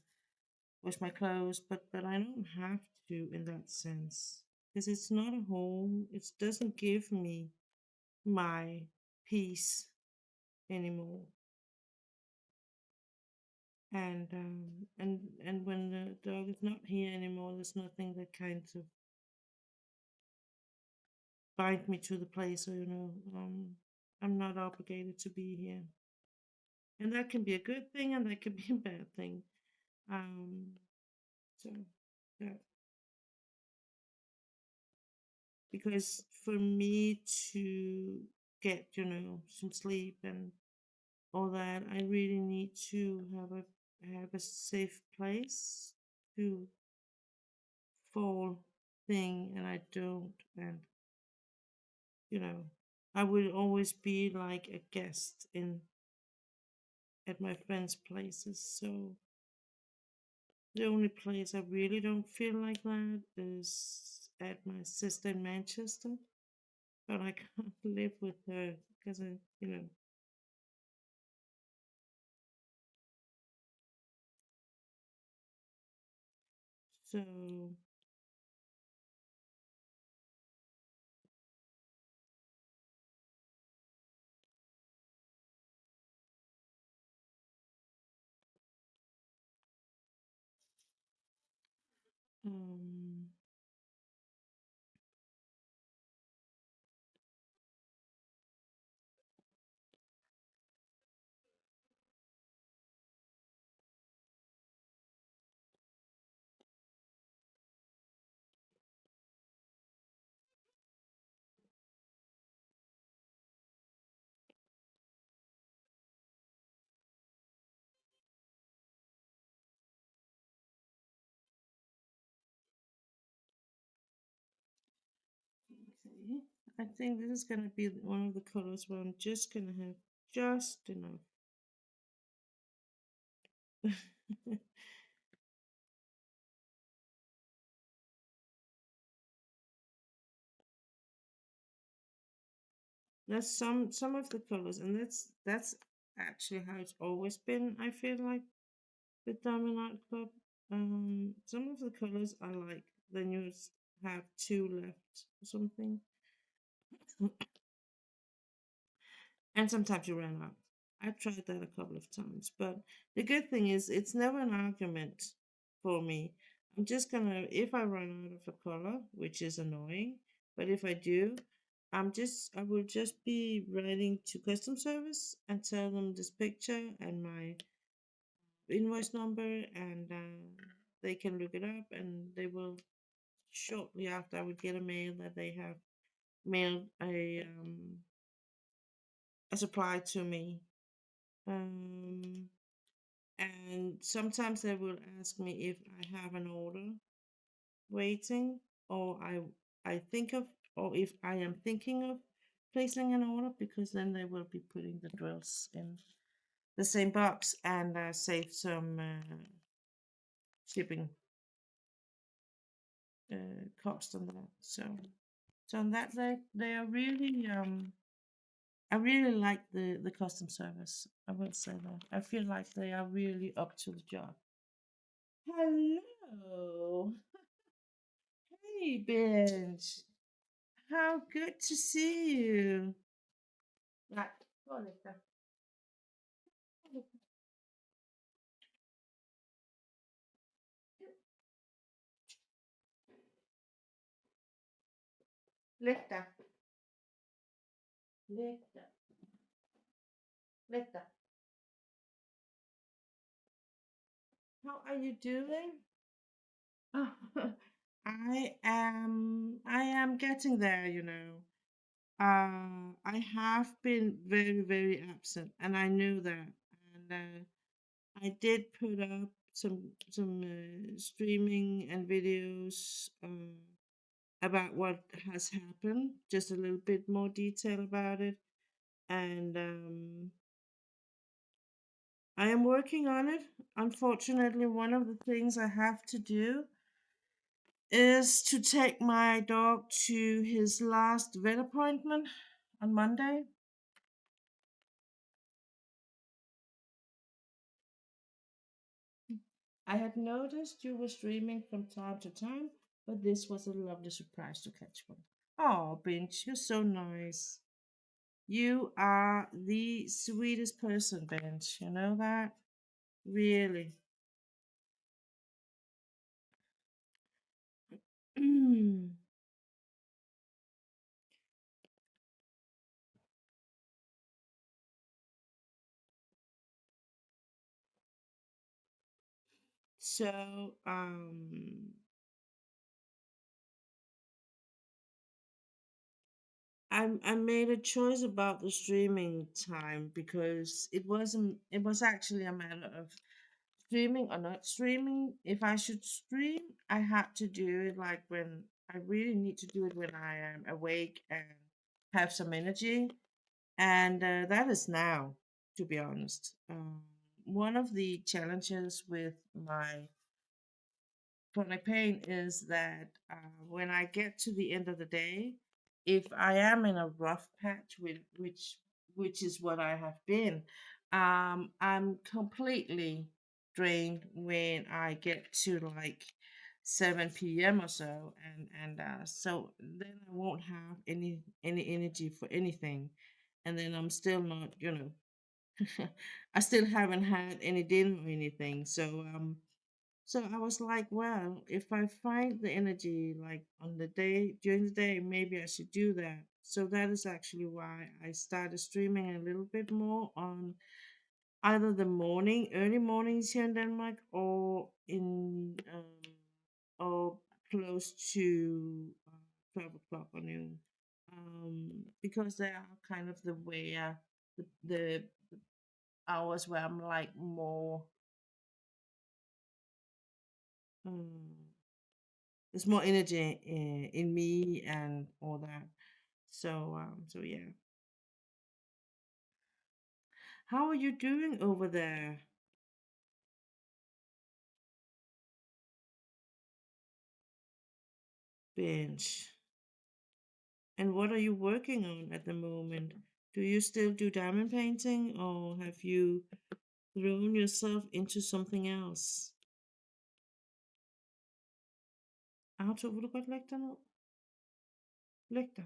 wash my clothes, but I don't have to in that sense because it's not a home. It doesn't give me my peace anymore. And when the dog is not here anymore, there's nothing that kind of bind me to the place. So, I'm not obligated to be here, and that can be a good thing, and that can be a bad thing. Um, so that because for me to get some sleep and all that, I really need to have a safe place to fall thing, and I don't. And you know, I will always be like a guest in at my friends' places. So the only place I really don't feel like that is at my sister in Manchester, but I can't live with her because so um okay. I think this is gonna be one of the colors where I'm just gonna have just enough. There's some of the colors, and that's actually how it's always been. I feel like with Diamond Art Club, some of the colors I like. Then you have two left or something, and sometimes you run out. I tried that a couple of times, but the good thing is it's never an argument for me. I'm just gonna if I run out of a color, which is annoying, but if I do, I will just be writing to custom service and tell them this picture and my invoice number, and they can look it up, and they will shortly after I would get a mail that they have mailed a supply to me. Um, and sometimes they will ask me if I have an order waiting, or I think of, or if I am thinking of placing an order, because then they will be putting the drills in the same box and save some shipping cost on that. So on that they are really I really like the custom service. I will say that. I feel like they are really up to the job. Hello. Hey, Benj. How good to see you. Right. Go on, Lisa. Lita. Lita. Lita. How are you doing? I am getting there, you know. I have been very, very absent, and I knew that. And I did put up some streaming and videos about what has happened, just a little bit more detail about it. And I am working on it. Unfortunately, one of the things I have to do is to take my dog to his last vet appointment on Monday. I had noticed you were streaming from time to time, but this was a lovely surprise to catch one. Oh, Bench, you're so nice. You are the sweetest person, Bench. You know that? Really. So, I made a choice about the streaming time because it was actually a matter of streaming or not streaming. If I should stream, I had to do it like when I really need to do it when I am awake and have some energy, and that is now, to be honest. One of the challenges with my chronic pain is that when I get to the end of the day, if I am in a rough patch, which is what I have been, I'm completely drained when I get to like 7 p.m. or so, and so then I won't have any energy for anything, and then I'm still not, you know, I still haven't had any dinner or anything, so I was like, well, if I find the energy like on the day during the day, maybe I should do that. So that is actually why I started streaming a little bit more on either the morning, early mornings here in Denmark, or in or close to 12 o'clock or noon, because they are kind of the hours where I'm like more. Um, there's more energy in me and all that. So yeah. How are you doing over there, Bench? And what are you working on at the moment? Do you still do diamond painting, or have you thrown yourself into something else? Arthur, vil du godt lægge dig ned? Læg dig.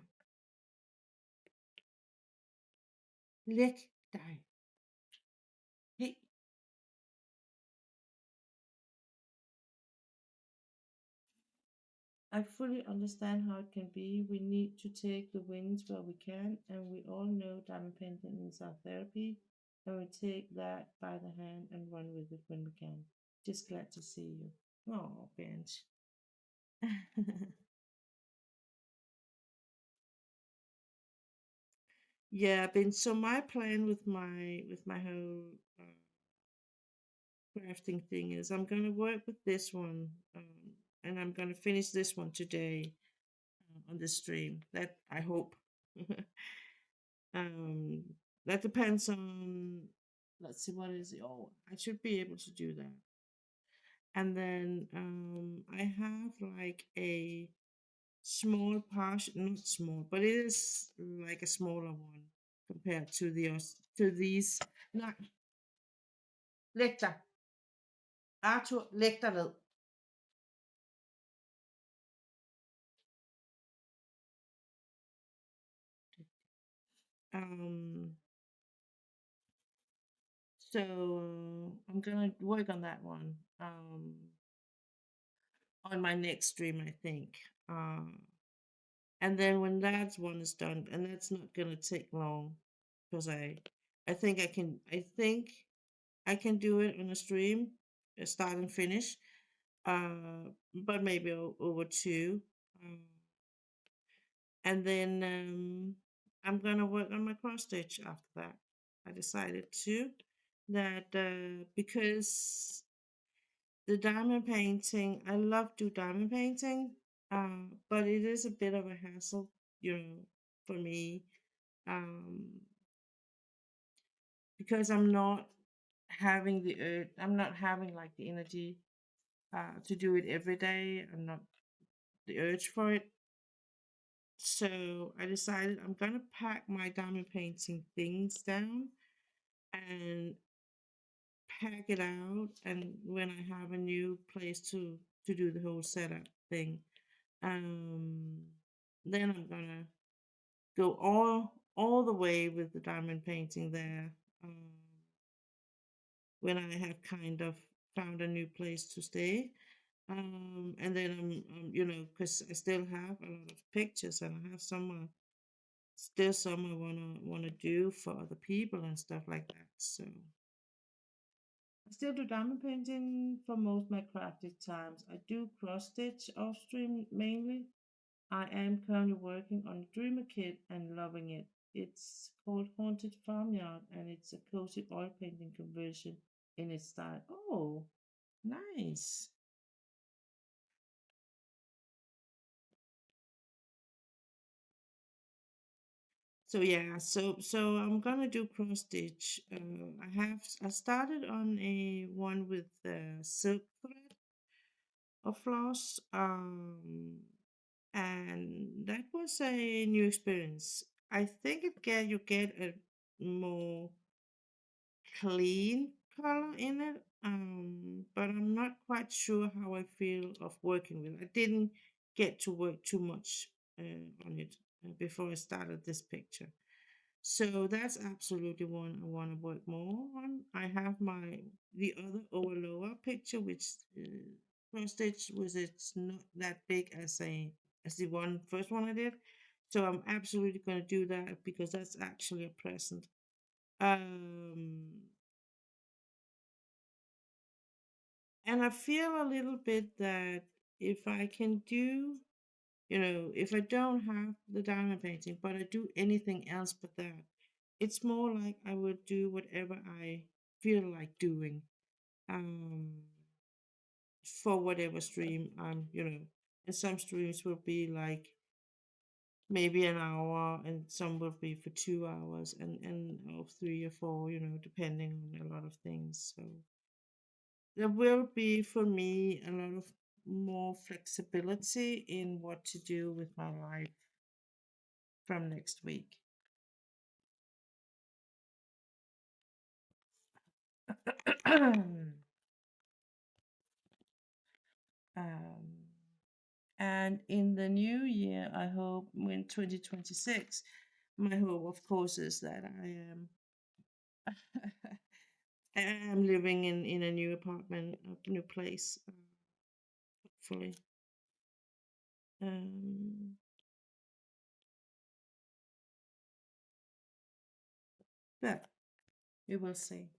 Læg dig. Hey, I fully understand how it can be. We need to take the wins where we can, and we all know diamond painting is our therapy, and we take that by the hand and run with it when we can. Just glad to see you. Oh, Bench. Yeah, Bench. So my plan with my whole crafting thing is I'm gonna work with this one, and I'm gonna finish this one today on the stream. That I hope. Um, that depends on. Let's see, what is it? Oh, I should be able to do that. And then I have like a small portion, not small, but it is like a smaller one compared to to these. Nej, læg dig. Arthur, læg dig ned. Um, so I'm gonna work on that one. On my next stream, I think. And then when that one is done, and that's not gonna take long, because I think I can do it on a stream, start and finish. but maybe over two. Um, and then I'm gonna work on my cross stitch after that. I decided to that because the diamond painting, I love do diamond painting, but it is a bit of a hassle, for me, um, because I'm not having like the energy to do it every day. I'm not the urge for it. So I decided I'm gonna pack my diamond painting things down and pack it out. And when I have a new place to do the whole setup thing, um, then I'm gonna go all the way with the diamond painting there. Um, when I have kind of found a new place to stay. And then because I still have a lot of pictures and I have some I wanna do for other people and stuff like that. So I still do diamond painting for most of my crafted times. I do cross stitch off stream mainly. I am currently working on a Dreamer kit and loving it. It's called Haunted Farmyard and it's a cozy oil painting conversion in its style. Oh, nice. So I'm gonna do cross stitch. I started on a one with silk thread of floss, and that was a new experience. I think you get a more clean color in it, but I'm not quite sure how I feel of working with it. I didn't get to work too much on it before I started this picture. So that's absolutely one I want to work more on. I have the other over lower picture, which cross stitch was it's not that big as the first one I did. So I'm absolutely going to do that because that's actually a present. Um, and I feel a little bit that if I can do, if I don't have the diamond painting, but I do anything else but that, it's more like I would do whatever I feel like doing, um, for whatever stream and some streams will be like maybe an hour, and some will be for 2 hours, and or 3 or 4, depending on a lot of things. So there will be for me a lot of more flexibility in what to do with my life from next week. um, and in the new year, I hope in 2026, my hope, of course, is that I am living in a new apartment, a new place, hopefully. Um, but we will see.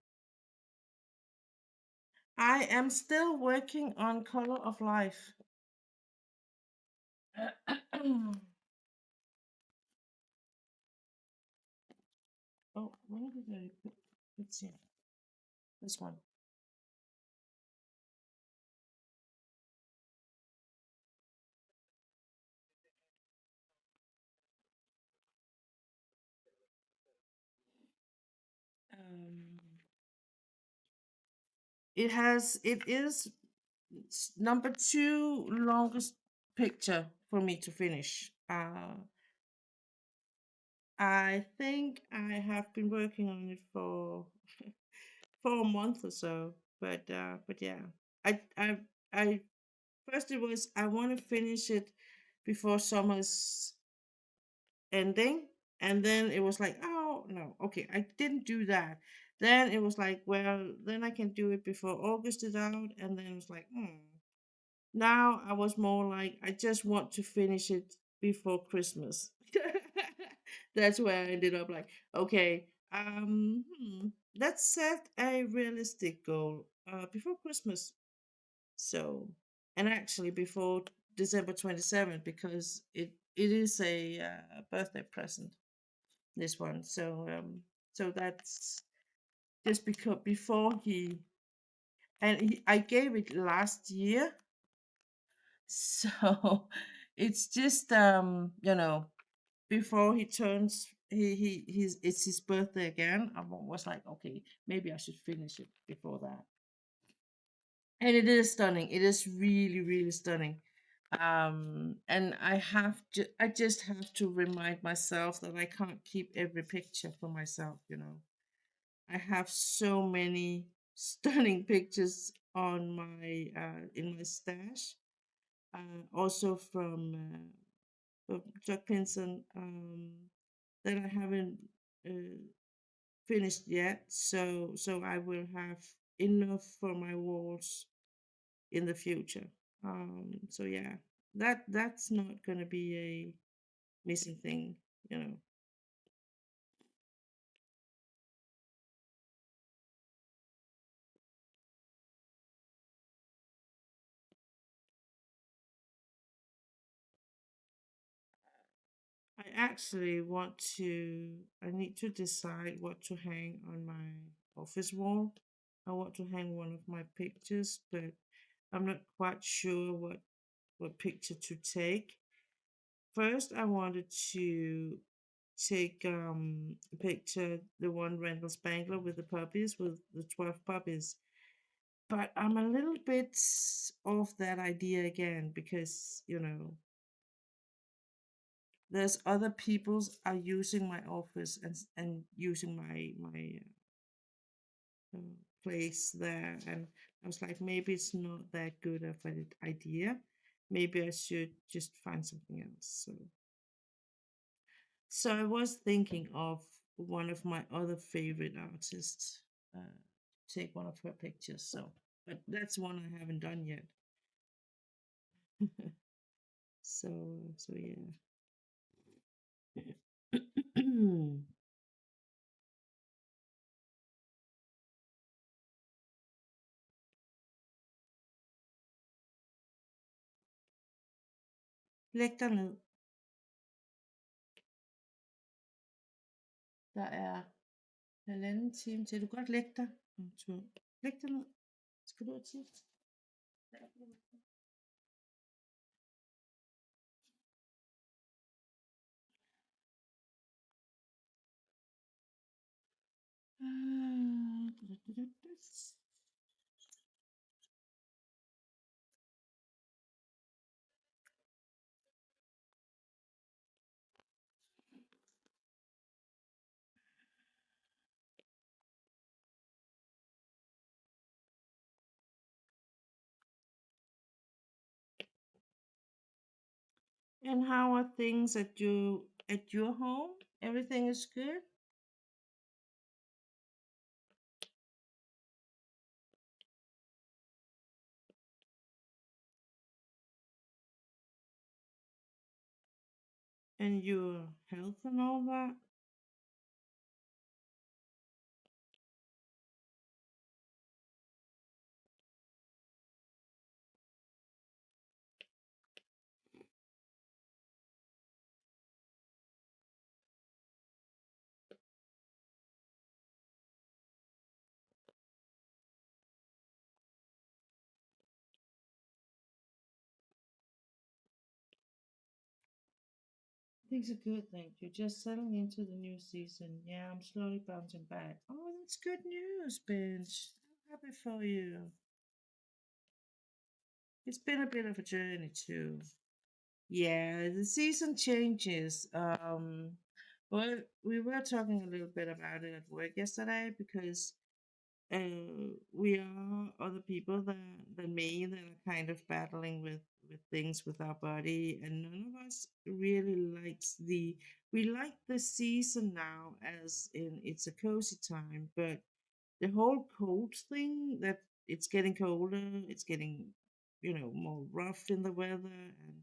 I am still working on Color of Life. Oh, where did I put? Let's see. This one. Um, it is number two longest picture for me to finish. I think I have been working on it for a month or so, but yeah, I I I first it was I want to finish it before summer's ending, and then it was like, oh no, okay, I didn't do that. Then it was like, well, then I can do it before August is out, and then it was like, now I was more like, I just want to finish it before Christmas. That's where I ended up like, okay, let's set a realistic goal before Christmas. So and actually before December 27th, because it is a birthday present, this one. So that's just because before he, I gave it last year, so it's just before he turns, he's it's his birthday again. I was like, okay, maybe I should finish it before that. And it is stunning. It is really, really stunning. And I just have to remind myself that I can't keep every picture for myself. I have so many stunning pictures on my in my stash. Also from Chuck Pinson, that I haven't uh, finished yet. So I will have enough for my walls in the future. So yeah, that's not gonna be a missing thing, you know. I need to decide what to hang on my office wall. I want to hang one of my pictures, but I'm not quite sure what picture to take. First, I wanted to take a picture, the one Randall Spangler with the puppies, with the 12 puppies. But I'm a little bit off that idea again because, there's other people's are using my office and using my uh, place there, and I was like, maybe it's not that good of an idea. Maybe I should just find something else. So I was thinking of one of my other favorite artists, take one of her pictures. But that's one I haven't done yet. So yeah. Læg dig ned. Der er halvanden time til. Du kan godt lægge dig. Læg dig ned. Skal du have tisse? And how are things at your home? Everything is good? And your health and all that? Things are good, thank you. Just settling into the new season. Yeah, I'm slowly bouncing back. Oh, that's good news, Bench. I'm happy for you. It's been a bit of a journey too. Yeah, the season changes. Well, we were talking a little bit about it at work yesterday because we are other people than me that are kind of battling with things with our body, and none of us really likes we like the season now, as in it's a cozy time, but the whole cold thing, that it's getting colder, it's getting more rough in the weather, and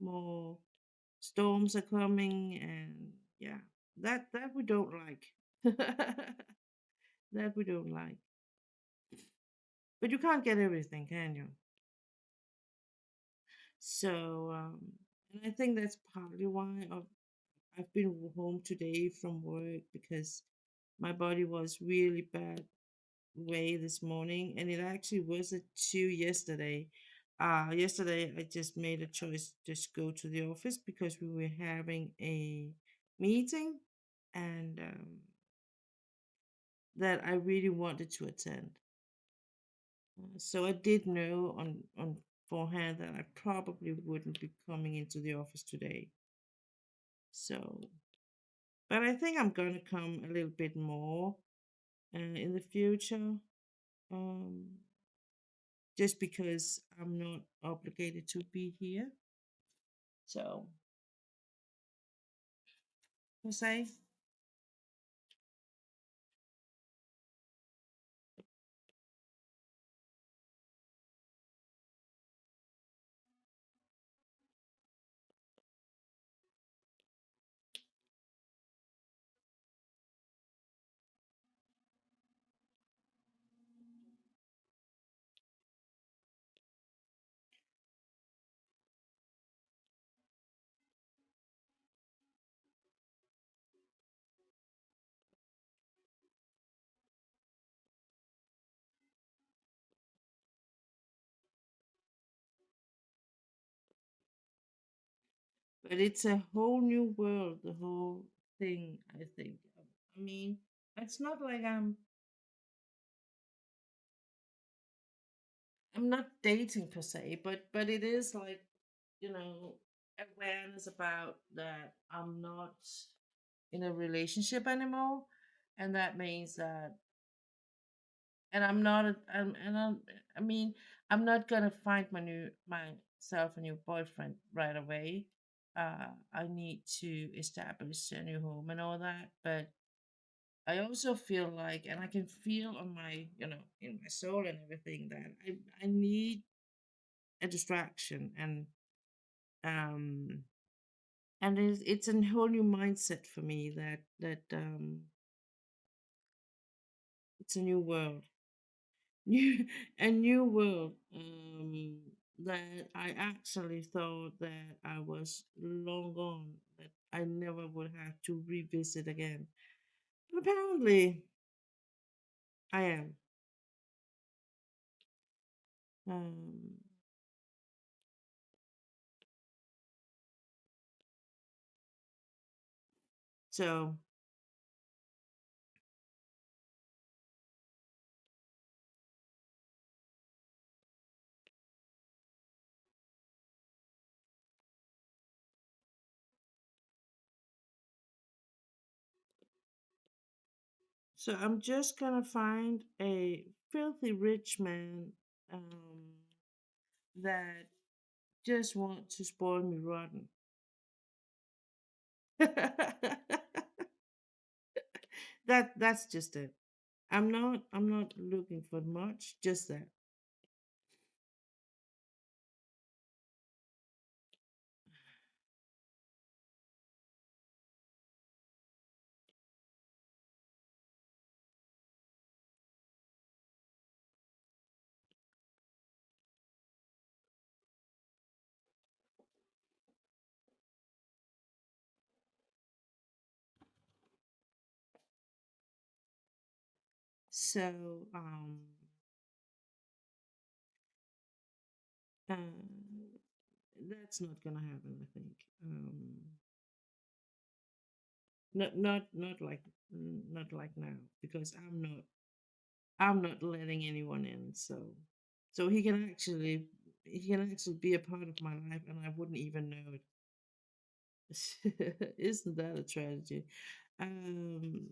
more storms are coming, and yeah, that we don't like. That we don't like. But you can't get everything, can you? So, and I think that's partly why I've been home today from work because my body was really bad way this morning, and it actually wasn't too yesterday. Yesterday I just made a choice to just go to the office because we were having a meeting, and that I really wanted to attend. So I did know on forehand that I probably wouldn't be coming into the office today. So, but I think I'm gonna come a little bit more in the future, um, just because I'm not obligated to be here. So, I say, but it's a whole new world. The whole thing, I think. I mean, it's not like I'm not dating per se, but it is like, you know, awareness about that I'm not in a relationship anymore, and that means that, and I'm not, I mean, I'm not gonna find myself a new boyfriend right away. I need to establish a new home and all that, but I also feel like, and I can feel on my, in my soul and everything that I need a distraction, um and it's a whole new mindset for me that it's a new world, new a new world, that I actually thought that I was long gone, that I never would have to revisit again. But apparently, I am. Um, so so I'm just gonna find a filthy rich man, um, that just want to spoil me rotten. That's just it. I'm not looking for much, just that. So uh that's not gonna happen, I think. Not like, not like now, because I'm not letting anyone in. So he can actually be a part of my life and I wouldn't even know it. Isn't that a tragedy? Um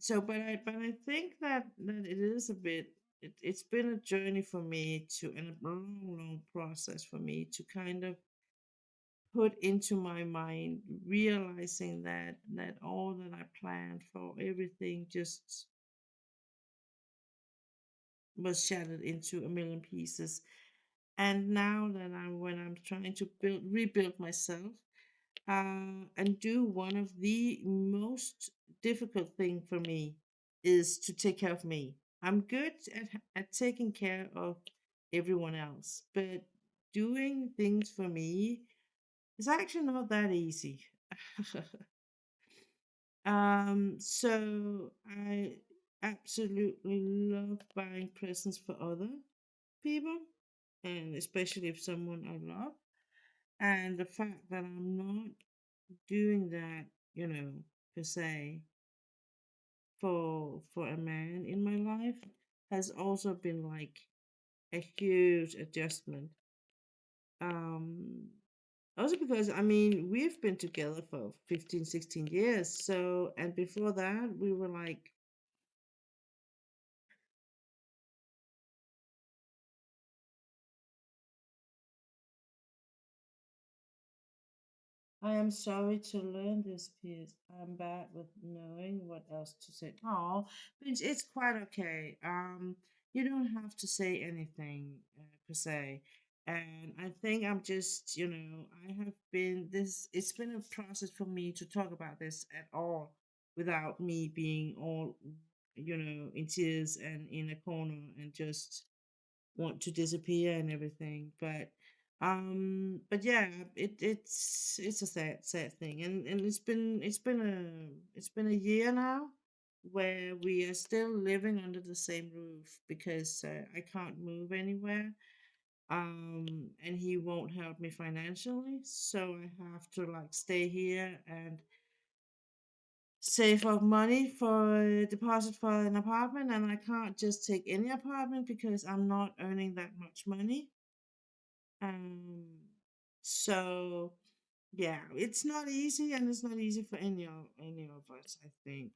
but I think that it is a bit, it's been a journey for me to, and a long process for me to kind of put into my mind, realizing that all that I planned for, everything just was shattered into a million pieces. And now that when I'm trying to rebuild myself, and do one of the most difficult thing for me is to take care of me. I'm good at taking care of everyone else, but doing things for me is actually not that easy. So I absolutely love buying presents for other people, and especially if someone I love. And the fact that I'm not doing that, you know, per se, for a man in my life has also been like a huge adjustment. Um, Also because I mean we've been together for 15, 16 years. So and before that we were like I am sorry to learn this piece. I'm bad with knowing what else to say. Oh, it's quite okay. You don't have to say anything per se. And I think I'm just, I have been this. It's been a process for me to talk about this at all, without me being all, in tears and in a corner and just want to disappear and everything. But yeah, it's a sad thing, and it's been a year now where we are still living under the same roof because I can't move anywhere. And he won't help me financially, so I have to like stay here and save up money for a deposit for an apartment, and I can't just take any apartment because I'm not earning that much money. Um, so yeah, it's not easy, and it's not easy for any of us, I think.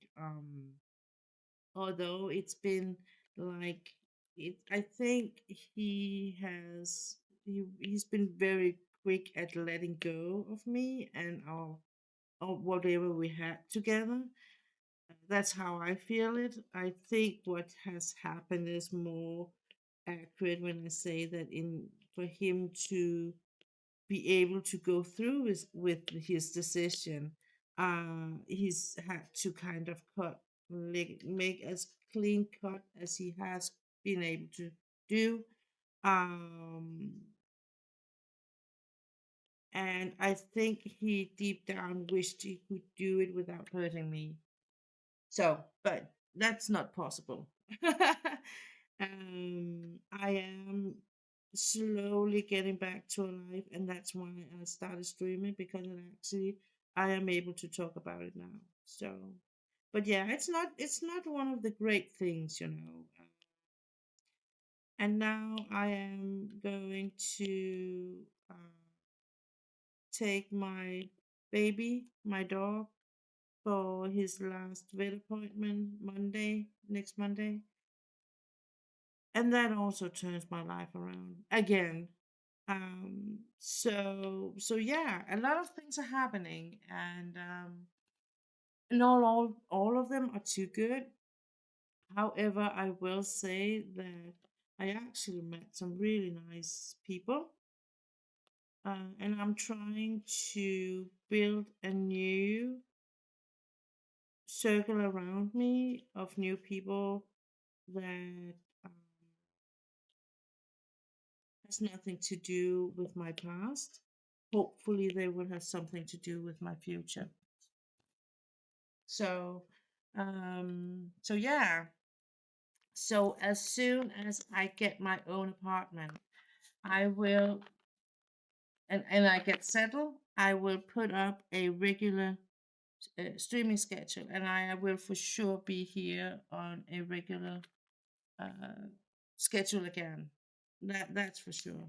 Although it's been like I think he's been very quick at letting go of me and our whatever we had together. That's how I feel it. I think what has happened is more accurate when I say that in for him to be able to go through with his decision, he's had to kind of make as clean cut as he has been able to do. Um, and I think he deep down wished he could do it without hurting me. So, but that's not possible. I am slowly getting back to a life, and that's why I started streaming because I am able to talk about it now. So, but yeah, it's not one of the great things. And now I am going to take my baby, my dog, for his last vet appointment next Monday. And that also turns my life around again. So yeah, a lot of things are happening, and not all of them are too good. However, I will say that I actually met some really nice people, and I'm trying to build a new circle around me of new people that um, has nothing to do with my past. Hopefully, they will have something to do with my future. So, so yeah. So as soon as I get my own apartment, I will, and I get settled, I will put up a regular streaming schedule, and I will for sure be here on a regular uh, schedule again. That's for sure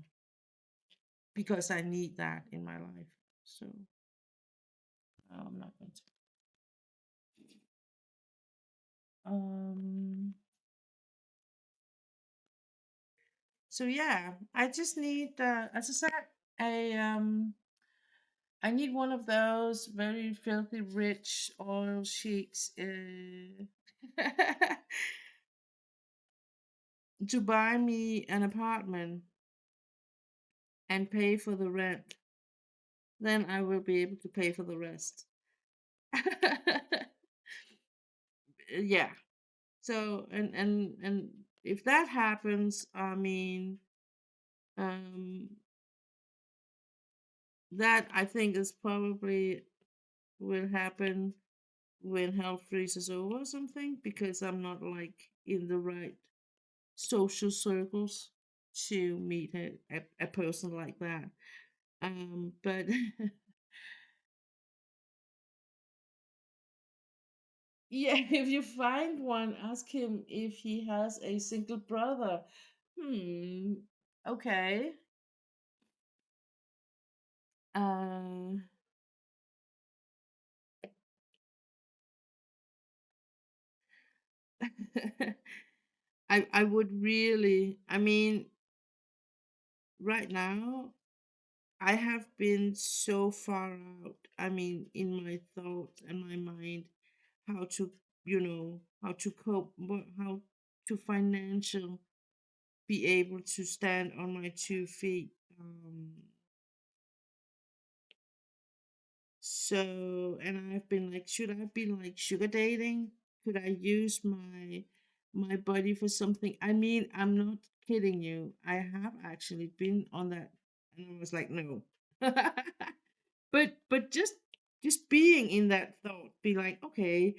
because I need that in my life. So I'm not going to. Um. So yeah, I just need, as I said, I need one of those very filthy rich oil sheiks to buy me an apartment and pay for the rent. Then I will be able to pay for the rest. Yeah. So and if that happens, I mean, um, that I think is probably will happen when hell freezes over or something, because I'm not like in the right social circles to meet a person like that. But yeah, if you find one, ask him if he has a single brother. Hmm. Okay. Uh, I would really. I mean, right now I have been so far out. I mean, in my thoughts and my mind, how to, how to cope, how to financial be able to stand on my 2 feet. Um, and I've been like, should I be like sugar dating? Could I use my body for something? I mean, I'm not kidding you. I have actually been on that, and I was like, no. But just being in that thought, be like, okay,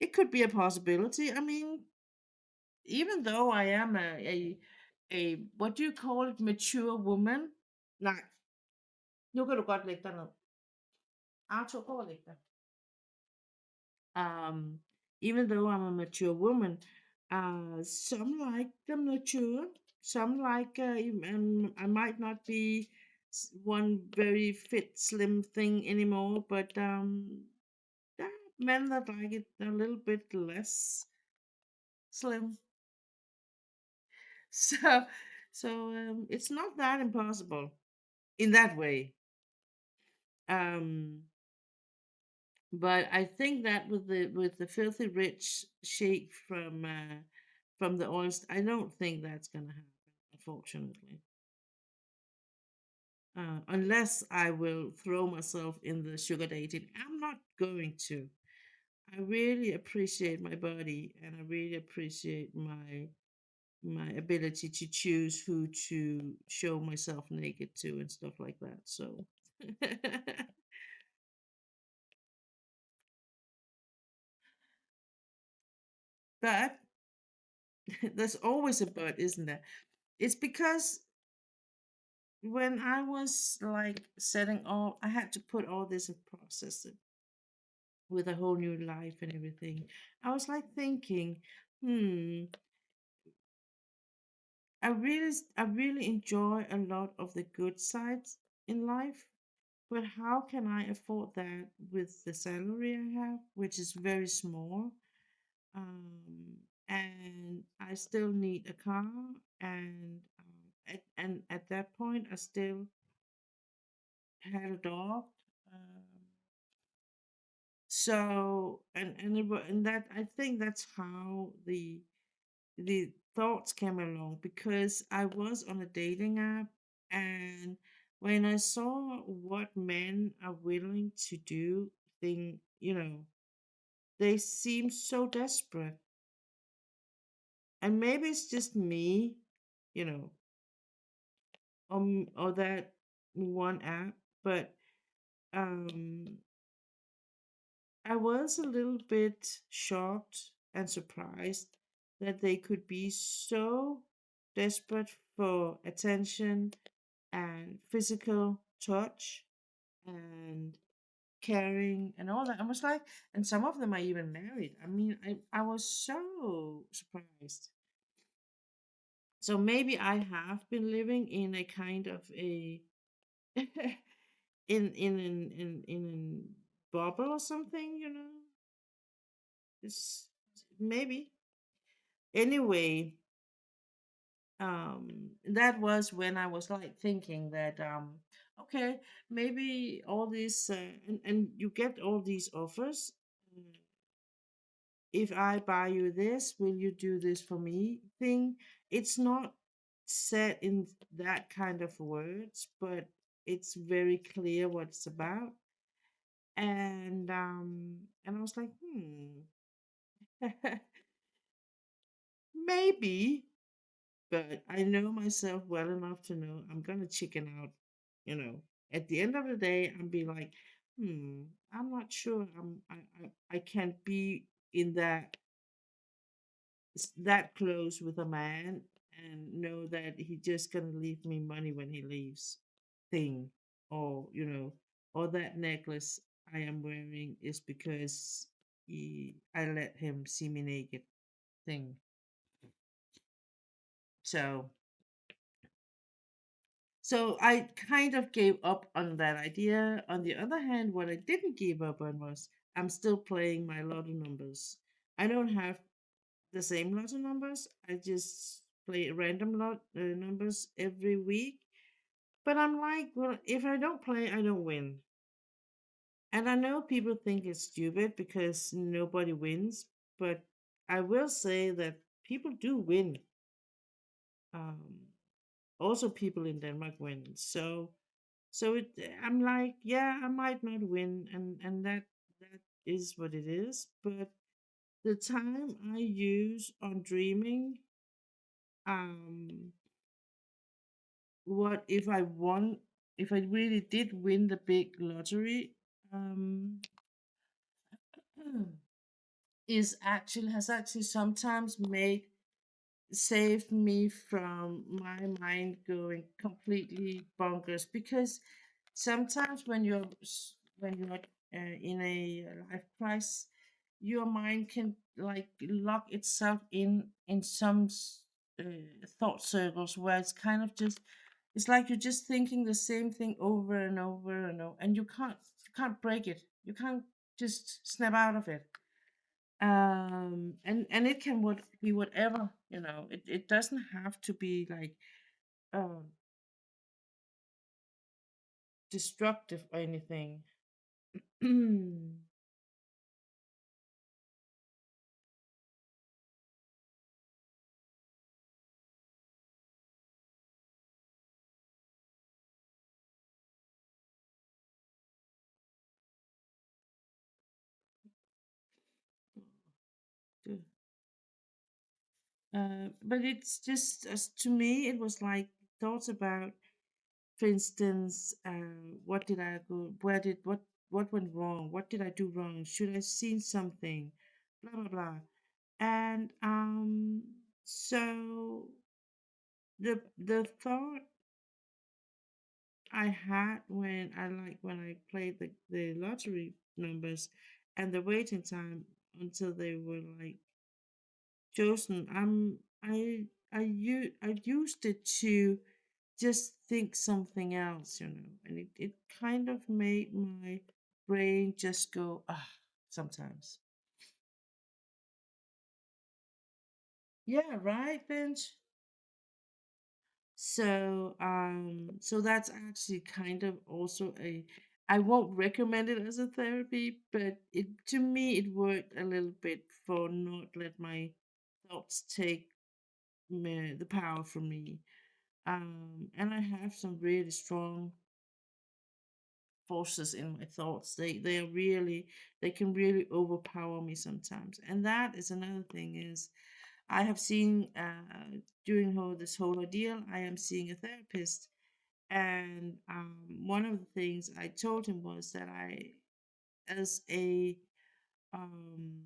it could be a possibility. I mean, even though I am a what do you call it, mature woman? Nej, nu kan du godt lægge dig ned. Arthur, gå og læg dig. Um, Even though I'm a mature woman, some like the mature, some like, I might not be one very fit, slim thing anymore, but there are men that like it a little bit less slim. So, it's not that impossible in that way. Um, but I think that with the filthy rich shake from the oils, I don't think that's gonna happen, unfortunately. Unless I will throw myself in the sugar dating, I'm not going to. I really appreciate my body, and I really appreciate my ability to choose who to show myself naked to and stuff like that. So, but there's always a but, isn't there? It's because when I was like setting all, I had to put all this in process it with a whole new life and everything. I was like thinking, hmm, I really enjoy a lot of the good sides in life, but how can I afford that with the salary I have, which is very small? Um, and I still need a car, and at that point, I still had a dog. Um, and that I think that's how the thoughts came along, because I was on a dating app, and when I saw what men are willing to do, thing they seem so desperate. And maybe it's just me, you know, or that one app, but um I was a little bit shocked and surprised that they could be so desperate for attention and physical touch and caring and all that. I was like, and some of them are even married. I mean, I was so surprised. So maybe I have been living in a kind of a in bubble or something, It's maybe. Anyway, that was when I was like thinking that, okay, maybe all these, and you get all these offers. uh, if I buy you this, will you do this for me thing? It's not said in that kind of words, but it's very clear what it's about. And I was like, maybe, but I know myself well enough to know I'm gonna chicken out, you know. at the end of the day, I'm be like, I'm not sure. I can't be in that close with a man and know that he just gonna leave me money when he leaves thing, or or that necklace I am wearing is because I let him see me naked thing. So so I kind of gave up on that idea. On the other hand, what I didn't give up on was I'm still playing my lotto numbers. I don't have the same lotto numbers. I just play random numbers every week. But I'm like, well, if I don't play, I don't win. And I know people think it's stupid because nobody wins, but I will say that people do win. Um, Also, people in Denmark win. So I'm like, yeah, I might not win, and that is what it is. But the time I use on dreaming, um, what if I won? If I really did win the big lottery, um, is actually has actually sometimes made saved me from my mind going completely bonkers, because sometimes when you're in a life crisis, your mind can like lock itself in some thought circles where it's kind of just, it's like you're just thinking the same thing over and over and over, and you can't break it, you can't just snap out of it. And it can be whatever, it doesn't have to be like um destructive or anything. But it's just, as to me, it was like thoughts about, for instance, what did I go, where did what went wrong? What did I do wrong? Should I have seen something? Blah blah blah. And so the thought I had when I played the lottery numbers and the waiting time until they were like chosen, I used it to just think something else, and it kind of made my brain just go sometimes. Yeah, right, Bench. So that's actually kind of also a, I won't recommend it as a therapy, but it, to me, it worked a little bit for not let my thoughts take the power from me. And I have some really strong forces in my thoughts. They are really, they can really overpower me sometimes. And that is another thing is, I have seen during this whole ordeal, I am seeing a therapist. And one of the things I told him was that as a um,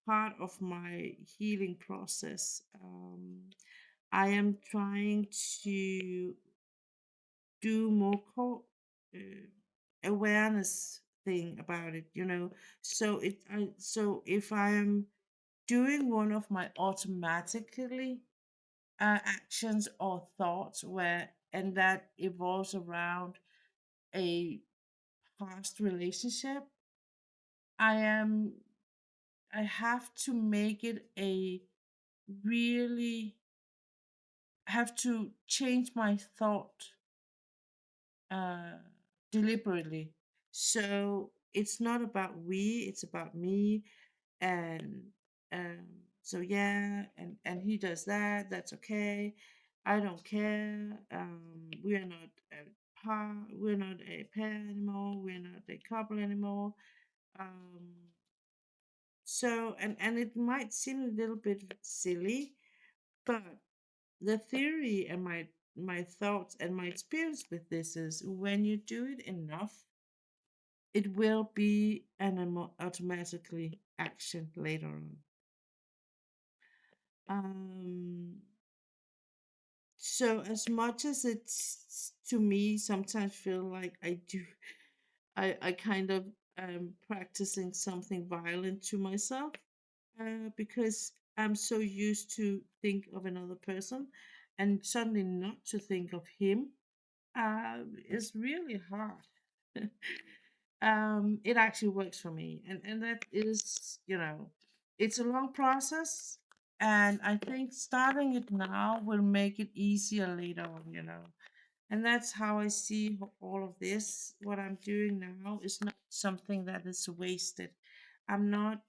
part of my healing process, I am trying to do more awareness thing about it. So if I'm doing one of my automatically actions or thoughts where, and that evolves around a past relationship, I am I have to make it a really, have to change my thought uh deliberately. So it's not about we, it's about me. And um so yeah, and he does that, that's okay. I don't care. We are not a we're not a pair anymore, we're not a couple anymore. Um So, and it might seem a little bit silly, but the theory and my thoughts and my experience with this is when you do it enough, it will be an automatically action later on. Um, so as much as it's to me sometimes feel like I kind of practicing something violent to myself, because I'm so used to think of another person and suddenly not to think of him, is really hard. It actually works for me, and that is, it's a long process, and I think starting it now will make it easier later on. And that's how I see all of this. What I'm doing now is not something that is wasted. I'm not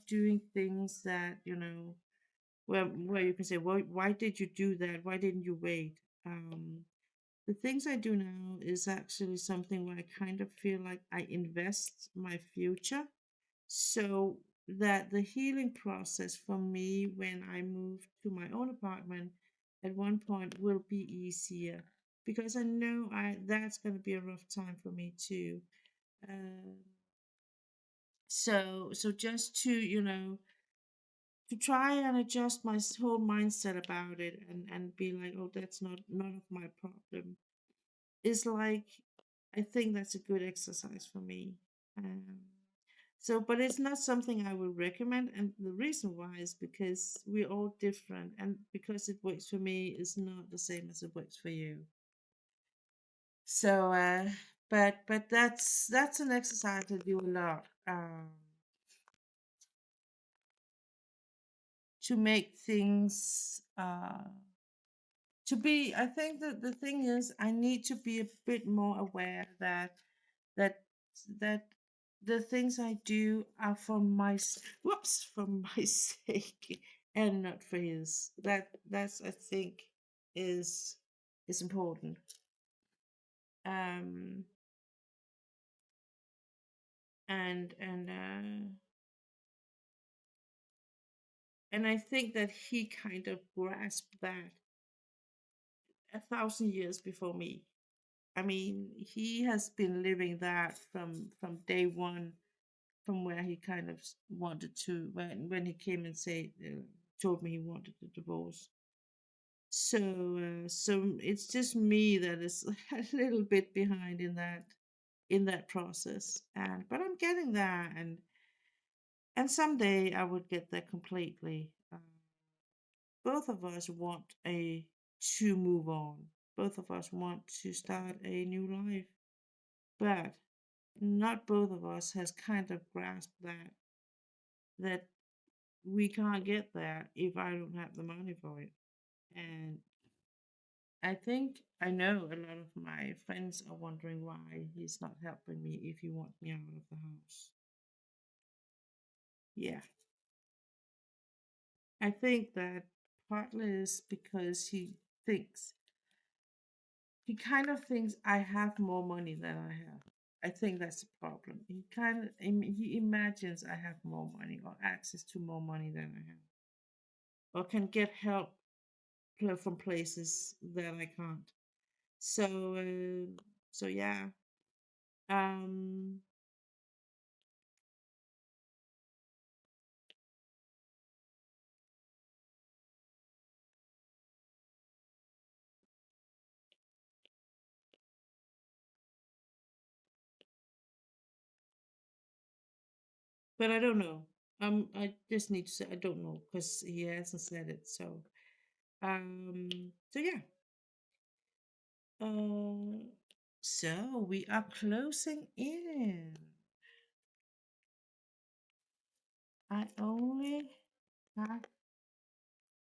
doing things that, where you can say, well, why did you do that? Why didn't you wait? Um, the things I do now is actually something where I kind of feel like I invest my future, so that the healing process for me when I move to my own apartment at one point will be easier, because I know I that's going to be a rough time for me too. Um, so just to, to try and adjust my whole mindset about it, and be like, oh, that's not none of my problem, is like, I think that's a good exercise for me. Um, but it's not something I would recommend, and the reason why is because we're all different, and because it works for me is not the same as it works for you. So, but that's an exercise I do a lot, to make things, to be. I think that the thing is, I need to be a bit more aware that that the things I do are for for my sake, and not for his. That's, I think, is is important. Um and I think that he kind of grasped that 1,000 years before me. I mean, he has been living that from day one, from where he kind of wanted to, when he came and said, told me he wanted a divorce. So it's just me that is a little bit behind in that process, and but I'm getting there, and someday I would get there completely. Both of us want a to move on. Both of us want to start a new life, but not both of us has kind of grasped that we can't get there if I don't have the money for it. And I think I know a lot of my friends are wondering why he's not helping me if he wants me out of the house. Yeah, I think that partly is because thinks he kind of thinks I have more money than I have. I think that's the problem. He imagines I have more money or access to more money than I have, or can get help from places that I can't. So yeah. Um, but I don't know. I just need to say I don't know because he hasn't said it. So yeah. Uh, so we are closing in. I only have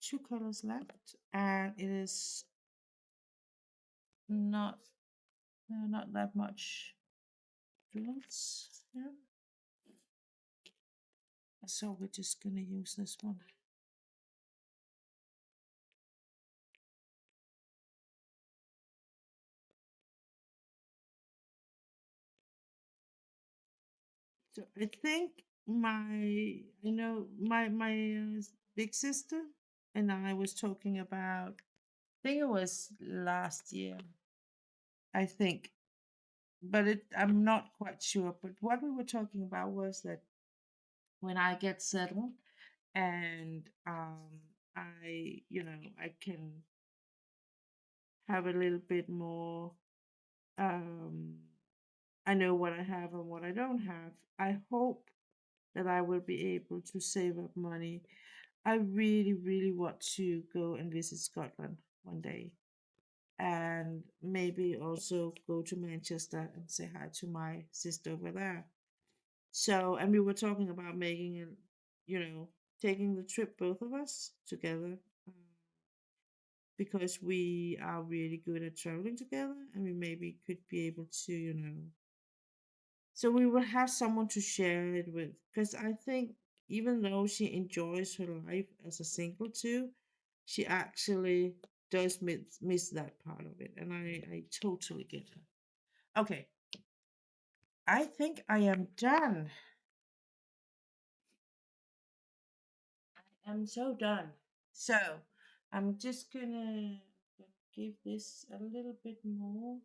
two colors left, and it is not that much drills. Yeah. So we're just gonna use this one. So I think my big sister and I was talking about think it was last year, I think, but I'm not quite sure. But what we were talking about was that when I get settled and I can have a little bit more. Um, I know what I have and what I don't have. I hope that I will be able to save up money. I really, really want to go and visit Scotland one day, and maybe also go to Manchester and say hi to my sister over there. So, and we were talking about making it, taking the trip, both of us together, because we are really good at traveling together, and we maybe could be able to, so we will have someone to share it with. Because I think even though she enjoys her life as a single too, she actually does miss that part of it. And I totally get her. Okay, I think I am done. I am so done. So I'm just gonna give this a little bit more.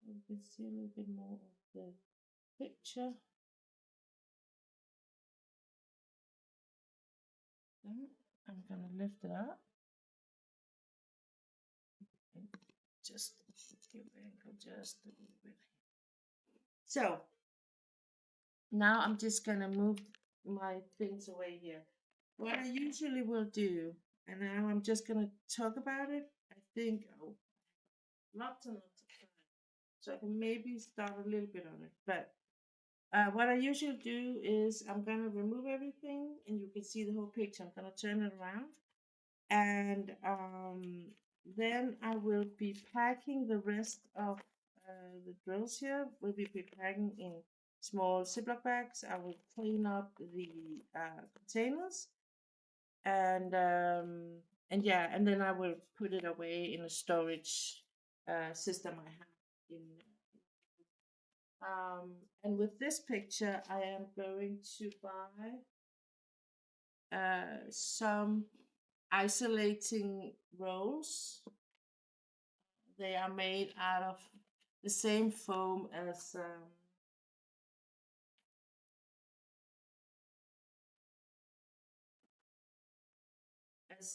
You can see a little bit more of the picture. Then I'm gonna lift it up and just give the ankle just a little bit. So now I'm just gonna move my things away here. What I usually will do, and now I'm just gonna talk about it. I think lots and lots of time, so I can maybe start a little bit on it. But what I usually do is I'm gonna remove everything, and you can see the whole picture. I'm gonna turn it around, and then I will be packing the rest of the drills here. We'll be packing in small Ziploc bags. I will clean up the containers, and yeah, and then I will put it away in a storage system I have in. And with this picture, I am going to buy some isolating rolls. They are made out of the same foam as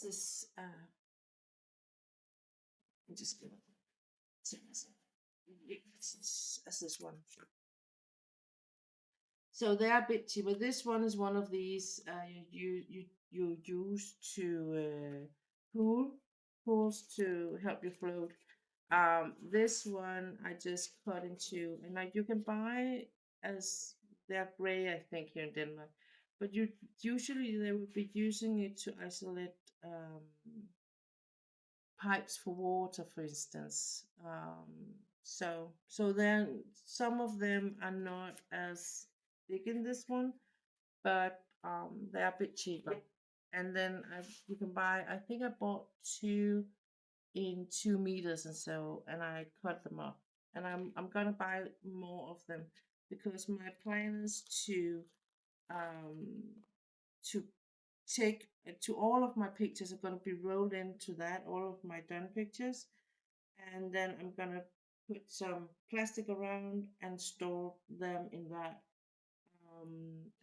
this. I'm just gonna say this as this one. So they are a bit cheaper. This one is one of these you use to pools to help you float. This one I just cut into, and like you can buy as they're gray, I think, here in Denmark, but you usually they would be using it to isolate pipes for water, for instance. So then some of them are not as big in this one, but they're a bit cheaper. And then you can buy. I think I bought two in 2 meters and so, and I cut them up. And I'm gonna buy more of them because my plan is um to take to all of my pictures are gonna be rolled into that, all of my done pictures, and then I'm gonna put some plastic around and store them in that.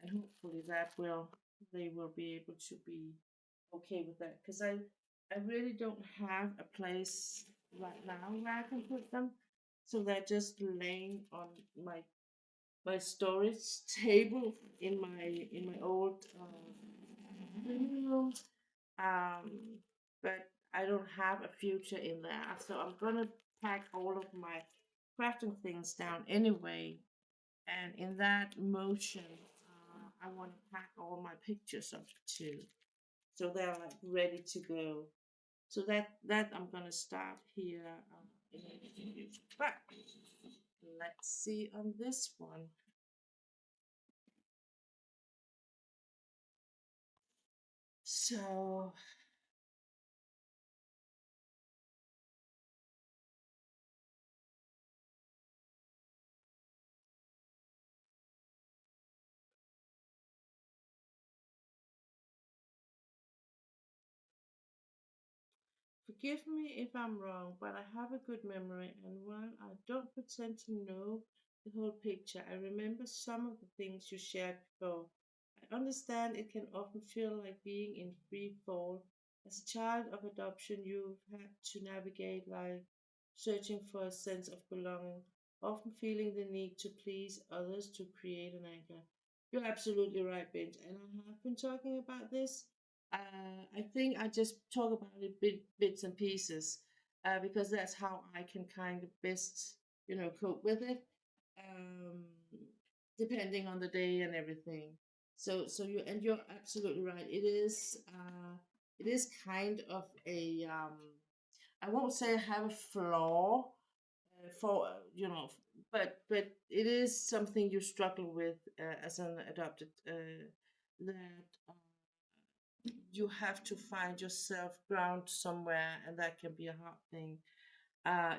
And hopefully that will they will be able to be okay with that because I really don't have a place right now where I can put them, so they're just laying on my storage table in my old living room. Um, but I don't have a future in there, so I'm gonna pack all of my crafting things down anyway. And in that motion, I want to pack all my pictures up too, so they're like ready to go. So that I'm gonna start here in the future. But let's see on this one. So forgive me if I'm wrong, but I have a good memory, and while I don't pretend to know the whole picture, I remember some of the things you shared before. I understand it can often feel like being in free fall. As a child of adoption, you've had to navigate life searching for a sense of belonging, often feeling the need to please others to create an anchor. You're absolutely right, Benj, and I have been talking about this. I think I just talk about it bits and pieces because that's how I can kind of best, cope with it, um, depending on the day and everything. You're absolutely right. It is kind of a I won't say I have a flaw for but it is something you struggle with as an adopted that you have to find yourself ground somewhere, and that can be a hard thing.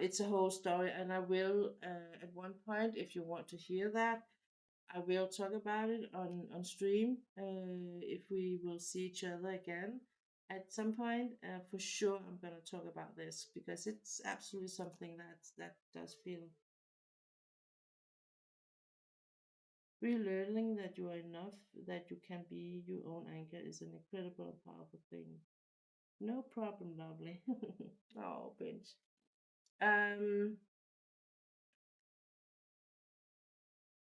It's a whole story, and I will, at one point, if you want to hear that, I will talk about it on stream if we will see each other again at some point. For sure, I'm going to talk about this because it's absolutely something that does feel relearning that you are enough, that you can be your own anchor is an incredible and powerful thing. No problem, lovely. Oh, Bench. Um,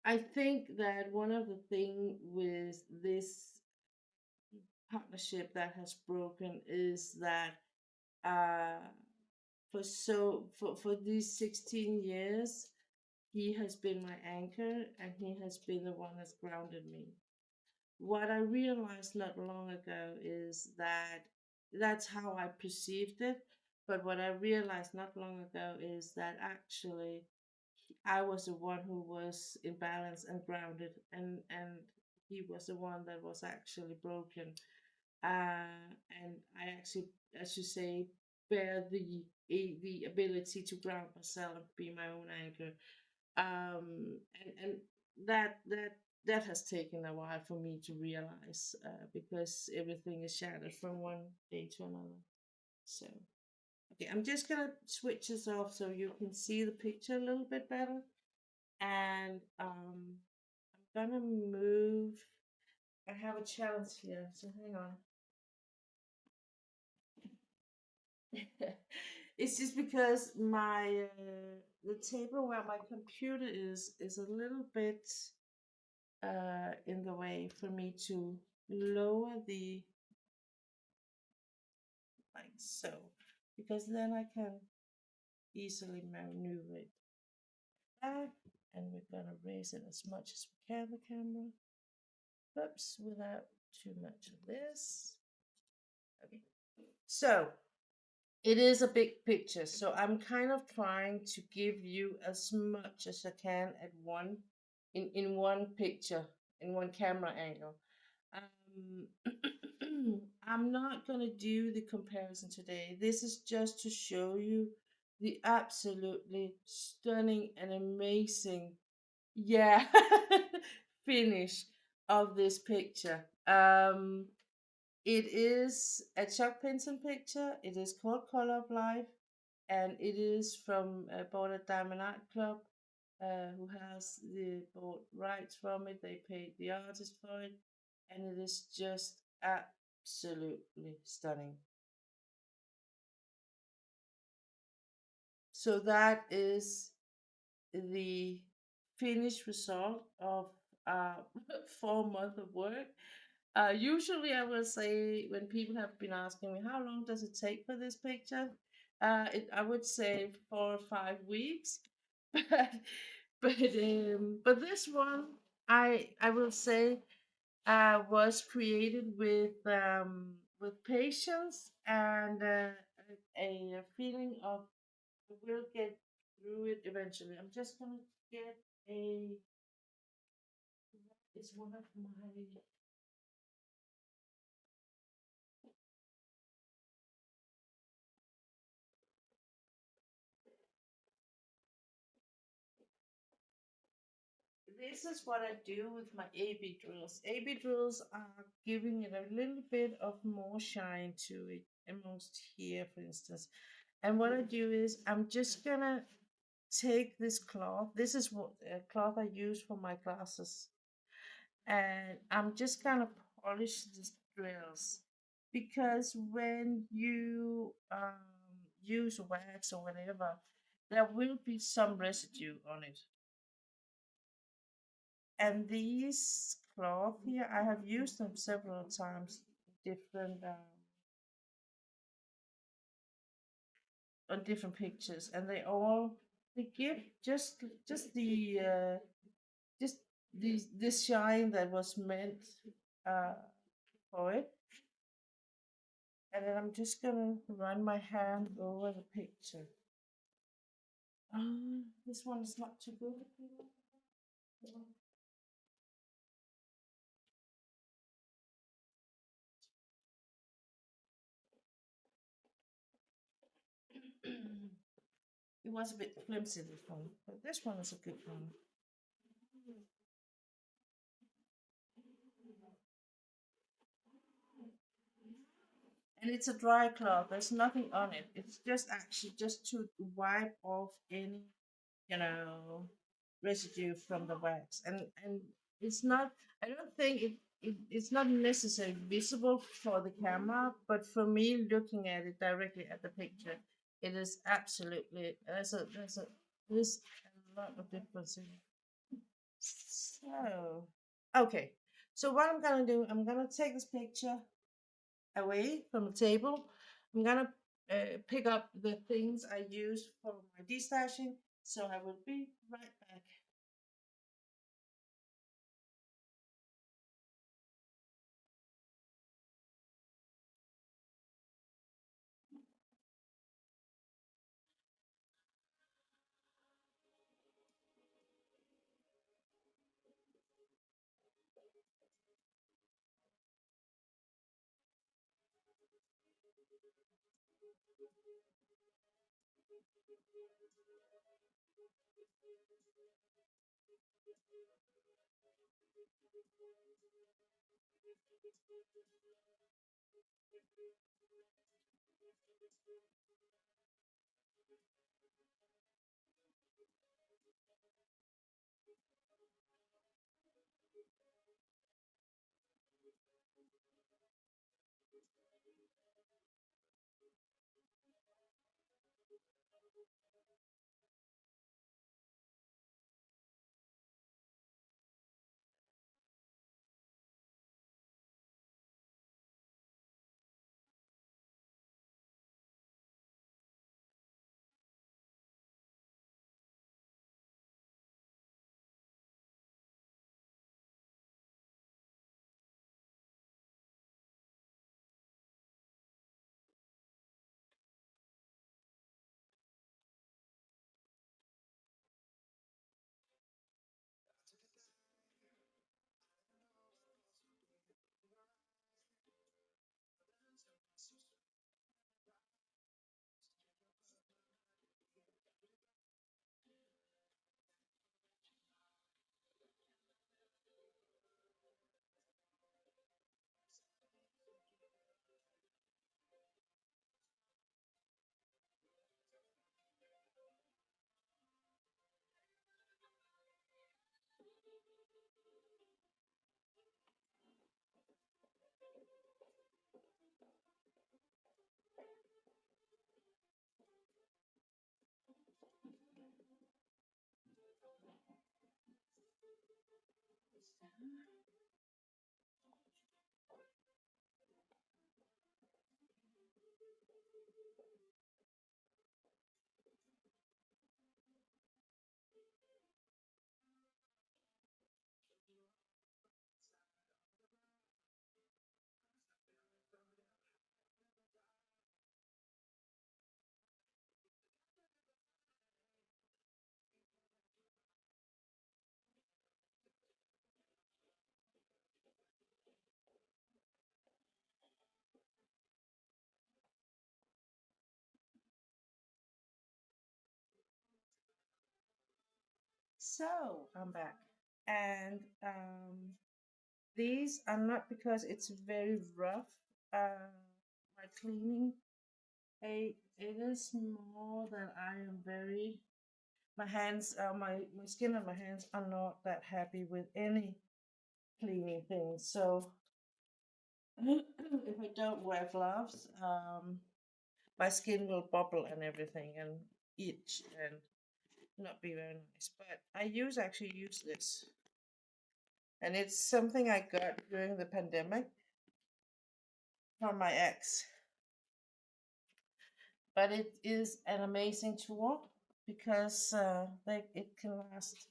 I think that one of the thing with this partnership that has broken is that uh, for these 16 years, he has been my anchor and he has been the one that's grounded me. What I realized not long ago is that that's how I perceived it. But what I realized not long ago is that actually I was the one who was imbalanced and grounded, and he was the one that was actually broken. And I actually, as you say, bear the ability to ground myself and be my own anchor. And that has taken a while for me to realize because everything is shattered from one day to another. So okay, I'm just gonna switch this off so you can see the picture a little bit better, and I'm gonna move. I have a challenge here, so hang on. It's just because my the table where my computer is a little bit in the way for me to lower the like so, because then I can easily maneuver it back, and we're gonna raise it as much as we can, the camera. Oops, without too much of this. Okay, so it is a big picture, so I'm kind of trying to give you as much as I can at one in one picture, in one camera angle. I'm not gonna do the comparison today. This is just to show you the absolutely stunning and amazing, yeah, finish of this picture. It is a Chuck Pinson picture. It is called Color of Life, and it is from Border Diamond Art Club, who has the bought rights from it. They paid the artist for it, and it is just absolutely stunning. So that is the finished result of uh, 4 months of work. Usually, I will say when people have been asking me how long does it take for this picture, I would say 4 or 5 weeks, but but this one I will say was created with patience and a feeling of we'll get through it eventually. I'm just gonna get a. It's one of my. This is what I do with my AB drills. AB drills are giving it a little bit of more shine to it. almost here, for instance. And what I do is I'm just gonna take this cloth. This is what cloth I use for my glasses, and I'm just gonna polish the drills because when you use wax or whatever, there will be some residue on it. And these cloth here, I have used them several times, different on different pictures, and they give just the just this shine that was meant uh, for it. And then I'm just gonna run my hand over the picture. This one is not too good. It was a bit flimsy, this one, but this one is a good one. And it's a dry cloth. There's nothing on it. It's just actually just to wipe off any, you know, residue from the wax. And it's not. I don't think it's not necessarily visible for the camera, but for me, looking at it directly at the picture, it is absolutely there's a lot of difference in it. So okay. So what I'm gonna do, I'm gonna take this picture away from the table. I'm gonna pick up the things I use for my destashing. So I will be right back. So I'm back, and these are not because it's very rough. Uh, my cleaning. It is more that I am very my hands my skin and my hands are not that happy with any cleaning things. So if I don't wear gloves, my skin will bubble and everything and itch and not be very nice. But I actually use this, and it's something I got during the pandemic from my ex. But it is an amazing tool because it can last.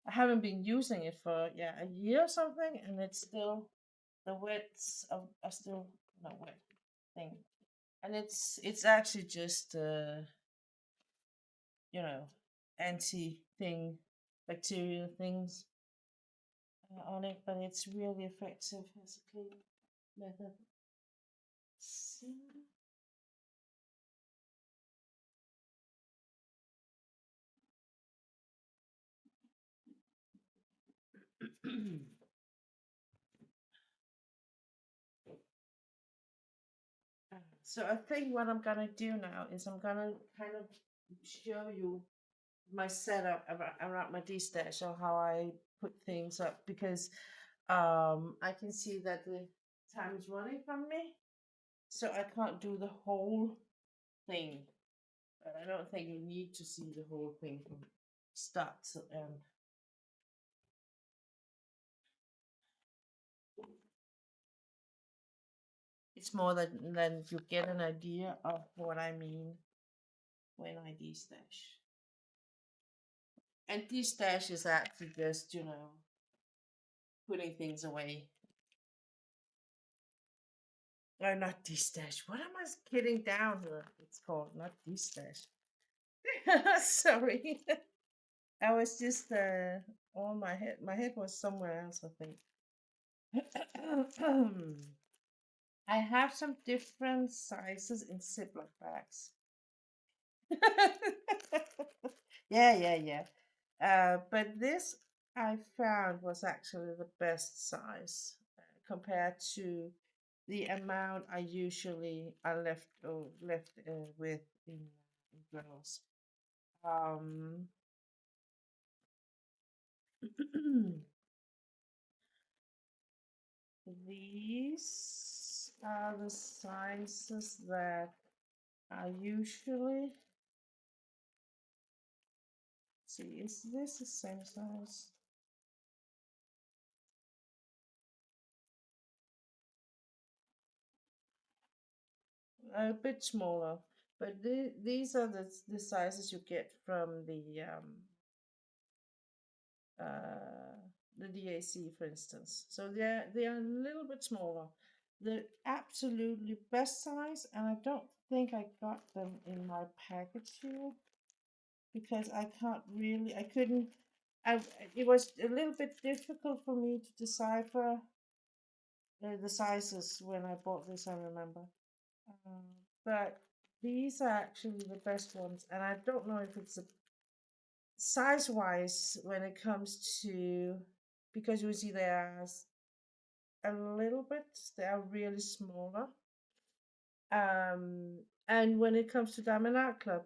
I haven't been using it for a year or something, and it's still the wets are still not wet thing, and it's actually just you know anti thing bacteria things on it, but it's really effective as a cleaning method. So, so I think what I'm gonna do now is I'm gonna kind of show you my setup around my D stash or how I put things up because I can see that the time is running from me, so I can't do the whole thing. But I don't think you need to see the whole thing from start to end. It's more than you get an idea of what I mean when I D stash. And D stash is actually just, putting things away. Or not D stash. What am I kidding down here? It's called not D stash. Sorry. I was just on my head. My head was somewhere else, I think. I have some different sizes in Ziploc bags. Yeah, yeah, yeah. But this I found was actually the best size compared to the amount I usually are left with in girls. Um, these are the sizes that I usually see. Is this the same size? A bit smaller, but these are the sizes you get from uh, the DAC, for instance. So they are a little bit smaller. The absolutely best size, and I don't think I got them in my package here because I couldn't. I It was a little bit difficult for me to decipher the sizes when I bought this. I remember. Um, but these are actually the best ones, and I don't know if it's a size wise when it comes to because you see they are a little bit they are really smaller. And when it comes to Diamond Art Club,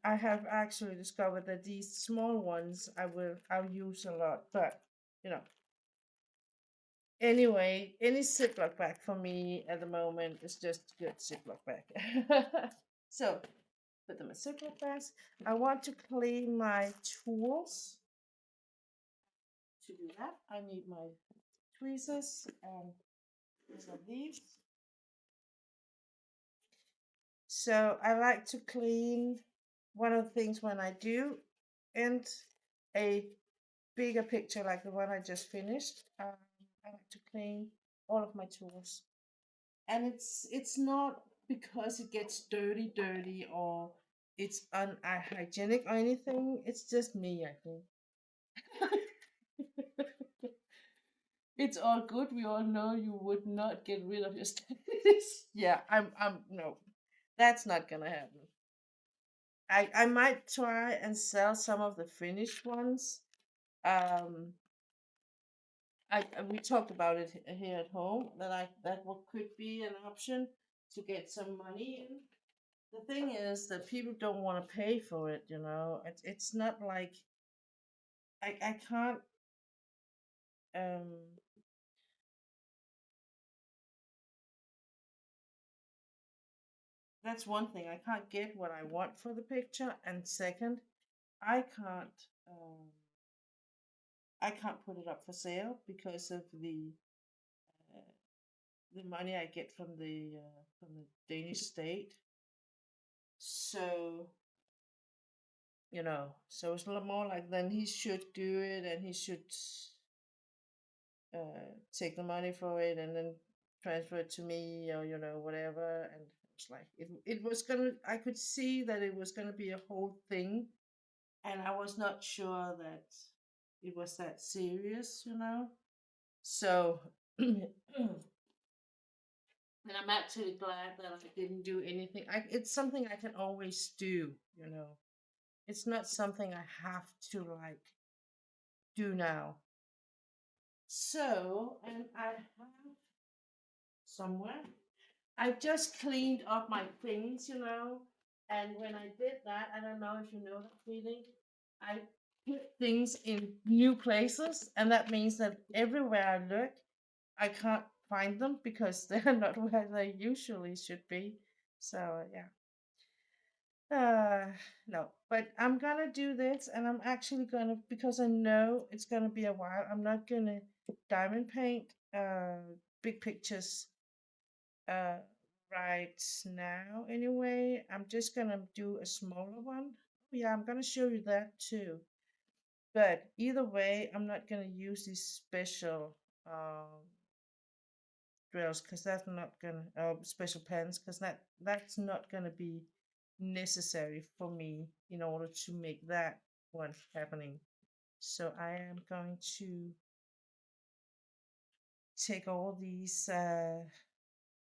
I have actually discovered that these small ones I'll use a lot, but you know. Anyway, any Ziploc bag for me at the moment is just a good Ziploc bag. So put them in Ziploc bags. I want to clean my tools. To do that, I need my tweezers and some of these. So I like to clean one of the things when I do and a bigger picture like the one I just finished. I like to clean all of my tools, and it's not because it gets dirty or it's unhygienic or anything. It's just me, I think. It's all good. We all know you would not get rid of your status. Yeah, I'm no, that's not gonna happen. I might try and sell some of the finished ones. Um, we talked about it here at home that could be an option to get some money in. The thing is that people don't want to pay for it, you know. It's not like I can't um that's one thing. I can't get what I want for the picture, and second, I can't um I can't put it up for sale because of uh, the money I get from the Danish state. So so it's a lot more like then he should do it, and he should take the money for it, and then transfer it to me, or whatever. And it's like it was gonna. I could see that it was gonna be a whole thing, and I was not sure that it was that serious. So, and I'm actually glad that I didn't do anything. It's something I can always do. It's not something I have to like do now. So, and I have somewhere. I just cleaned up my things. And when I did that, I don't know if you know that feeling. I put things in new places, and that means that everywhere I look, I can't find them because they're not where they usually should be. So yeah. Uh, no, but I'm gonna do this, and I'm actually gonna, because I know it's gonna be a while. I'm not gonna diamond paint big pictures uh right now. Anyway, I'm just gonna do a smaller one. Yeah, I'm gonna show you that too. But either way, I'm not gonna use these special drills, because that's not gonna special pens, because that's not gonna be necessary for me in order to make that one happening. So I am going to take all these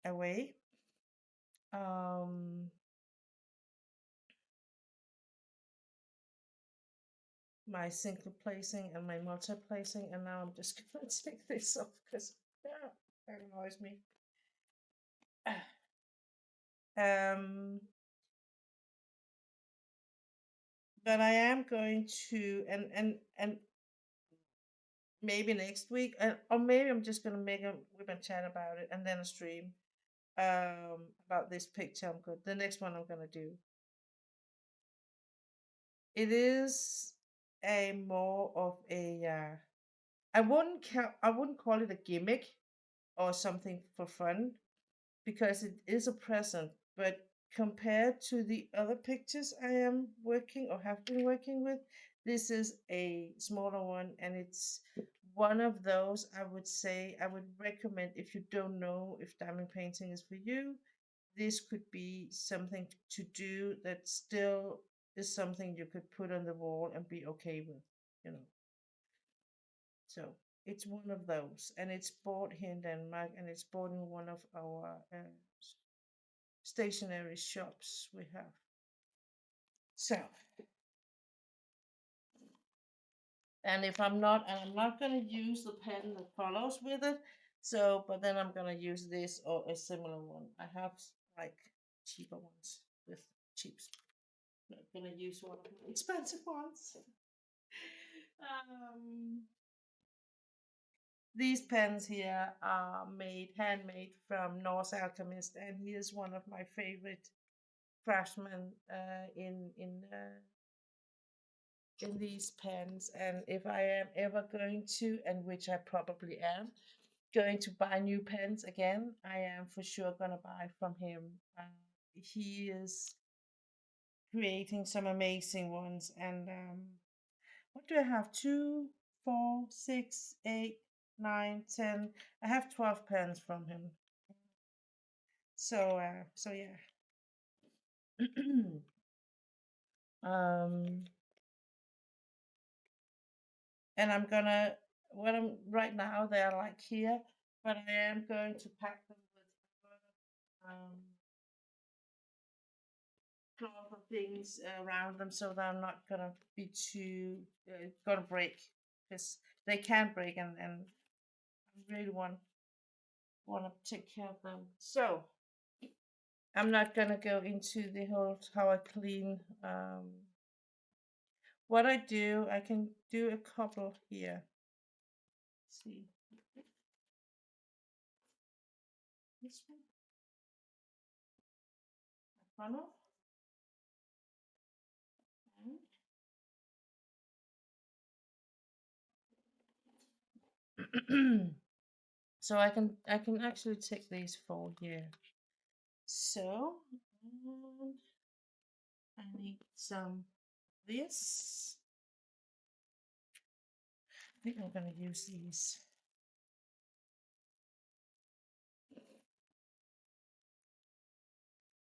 away. Um, my single placing and my multi placing, and now I'm just gonna take this off because yeah, that annoys me. Um, but I am going to, and maybe next week, or maybe I'm just gonna make a we can chat about it, and then a stream about this picture. I'm good. The next one I'm gonna do. It is a more of a I wouldn't call it a gimmick or something for fun, because it is a present. But compared to the other pictures I am working or have been working with, this is a smaller one, and it's one of those I would say I would recommend if you don't know if diamond painting is for you. This could be something to do that still is something you could put on the wall and be okay with. So it's one of those, and it's bought here in Denmark, and it's bought in one of our stationery shops we have. So, and I'm not gonna use the pen that follows with it. So, but then I'm gonna use this or a similar one. I have like cheaper ones with cheap. Not gonna use one of the expensive ones. Um, these pens here are handmade from Norse Alchemist, and he is one of my favorite craftsmen in these pens. And if I am ever going to, and which I probably am, going to buy new pens again, I am for sure gonna buy from him. He is creating some amazing ones. And what do I have? 2, 4, 6, 8, 9, 10. I have 12 pens from him. So yeah. um, and I'm gonna what I'm right now they're like here, but I am going to pack them with cloth or things around them, so they're not gonna be too gonna break, because they can break, and I really want to take care of them. So I'm not gonna go into the whole how I clean. What I do, I can do a couple here. Let's see this one, funnel, so I can actually take these four here. So I need some this. I think I'm gonna use these.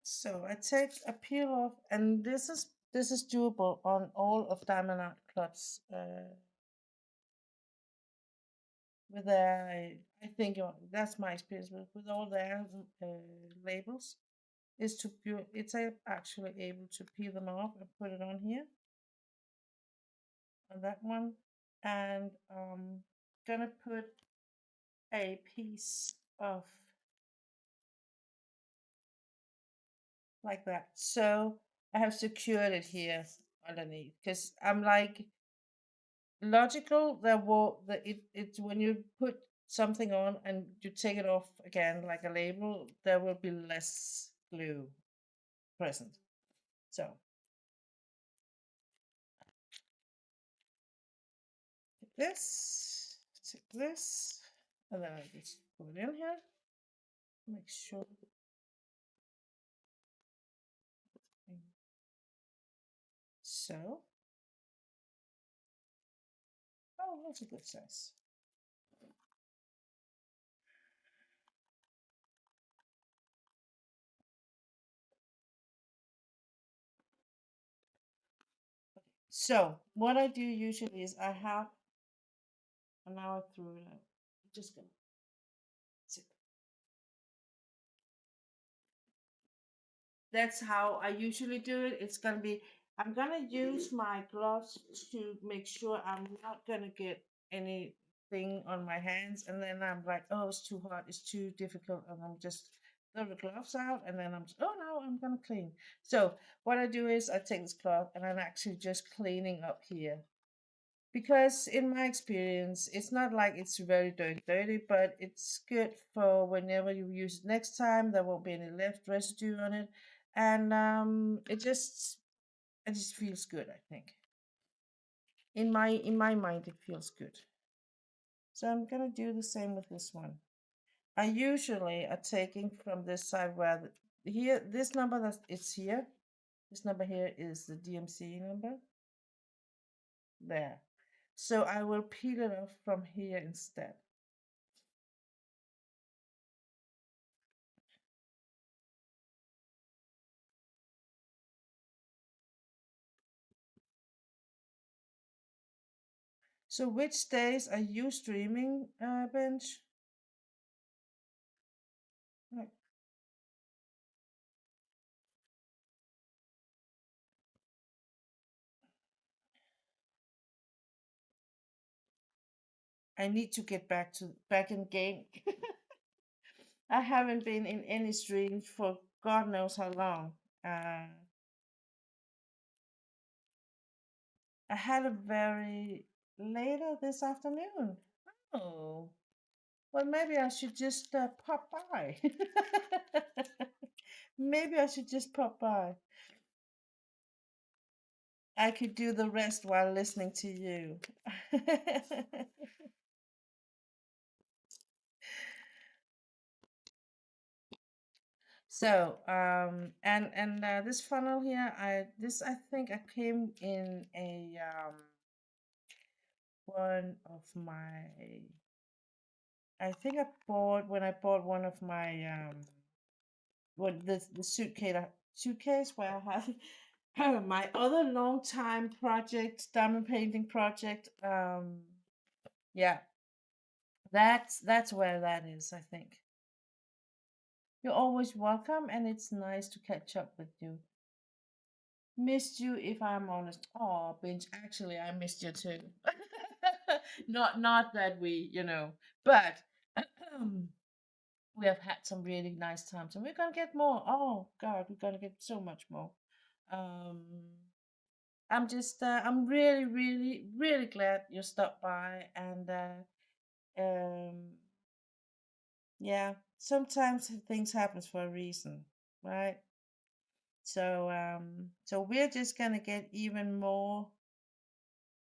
So I take a peel off, and this is doable on all of Diamond Art Club's. With I think that's my experience with all their labels is to it's actually able to peel them off and put it on here on that one, and gonna put a piece of like that. So I have secured it here underneath because I'm like logical that will that it's when you put something on and you take it off again like a label, there will be less glue present. So take this, and then I just put it in here. Make sure. So, oh, that's a good size. So, what I do usually is I have, and now I threw it out. Just gonna that's how I usually do it. It's gonna be I'm gonna use my gloves to make sure I'm not gonna get anything on my hands, and then I'm like, oh, it's too hot, it's too difficult, and I'm just throw the gloves out, and then oh no, I'm gonna clean. So what I do is I take this cloth and I'm actually just cleaning up here because in my experience it's not like it's very dirty, but it's good for whenever you use it next time. There won't be any left residue on it, and it just feels good, I think. In my mind it feels good. So I'm gonna do the same with this one. I usually are taking from this side where here this number that it's here, this number here is the DMC number there. So I will peel it off from here instead. So which days are you streaming, Bench? Like, I need to get back in game. I haven't been in any streams for God knows how long. Uh, I had a very later this afternoon. Oh, well, maybe I should just pop by. Maybe I should just pop by. I could do the rest while listening to you. So, and this funnel here, I think I came in a one of my. I think I bought when I bought one of my what the suitcase where I have my other long time project, diamond painting project. Yeah, that's where that is, I think. You're always welcome, and it's nice to catch up with you. Missed you, if I'm honest. Oh, binge. Actually, I missed you too. Not that we, but We have had some really nice times, and we're gonna get more. Oh God, we're gonna get so much more. Um, I'm really, really, really glad you stopped by, and um, yeah, sometimes things happens for a reason, right? So we're just gonna get even more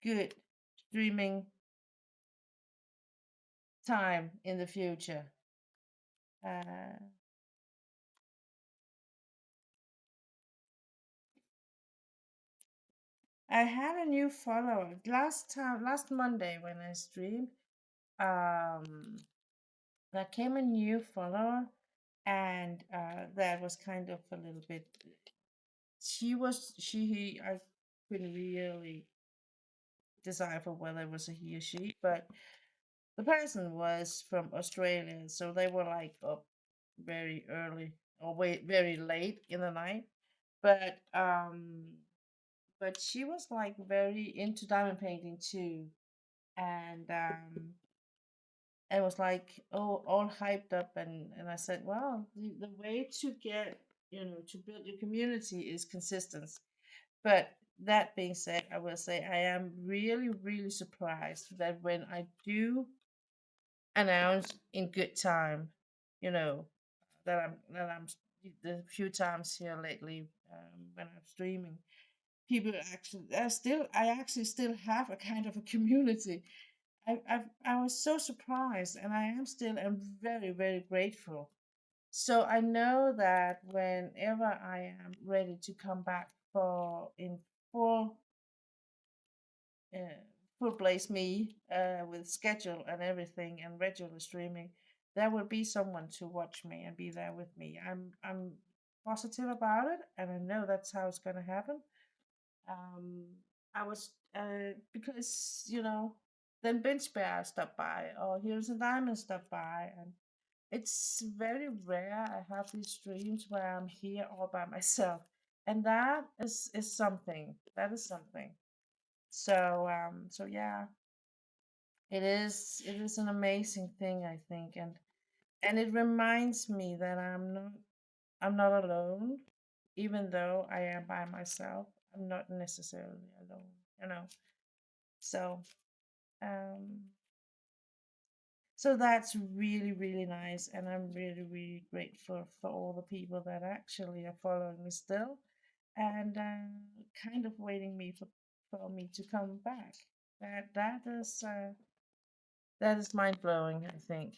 good streaming time in the future. Uh, I had a new follower last Monday when I streamed. Um, there came a new follower, and that was kind of a little bit. I couldn't really decipher whether it was a he or she, but the person was from Australia, so they were like up very early or wait very late in the night. But she was like very into diamond painting too, and was like all hyped up, and I said, well, the way to get to build your community is consistency. But that being said, I will say I am really, really surprised that when I do announce in good time, you know, that I'm the few times here lately when I'm streaming, people actually I actually still have a kind of a community. I was so surprised, and I am still am very, very grateful. So I know that whenever I am ready to come back for in full uh, full blaze me with schedule and everything and regular streaming, there will be someone to watch me and be there with me. I'm positive about it, and I know that's how it's gonna happen. Um, I was because then Bench Bear stopped by, or Heroes and Diamonds stopped by, and it's very rare I have these streams where I'm here all by myself, and that is something. That is something. So yeah, it is an amazing thing, I think, and it reminds me that I'm not alone, even though I am by myself. I'm not necessarily alone, you know. So um so that's really, really nice, and I'm really, really grateful for all the people that actually are following me still, and kind of waiting for me to come back. That is mind blowing. I think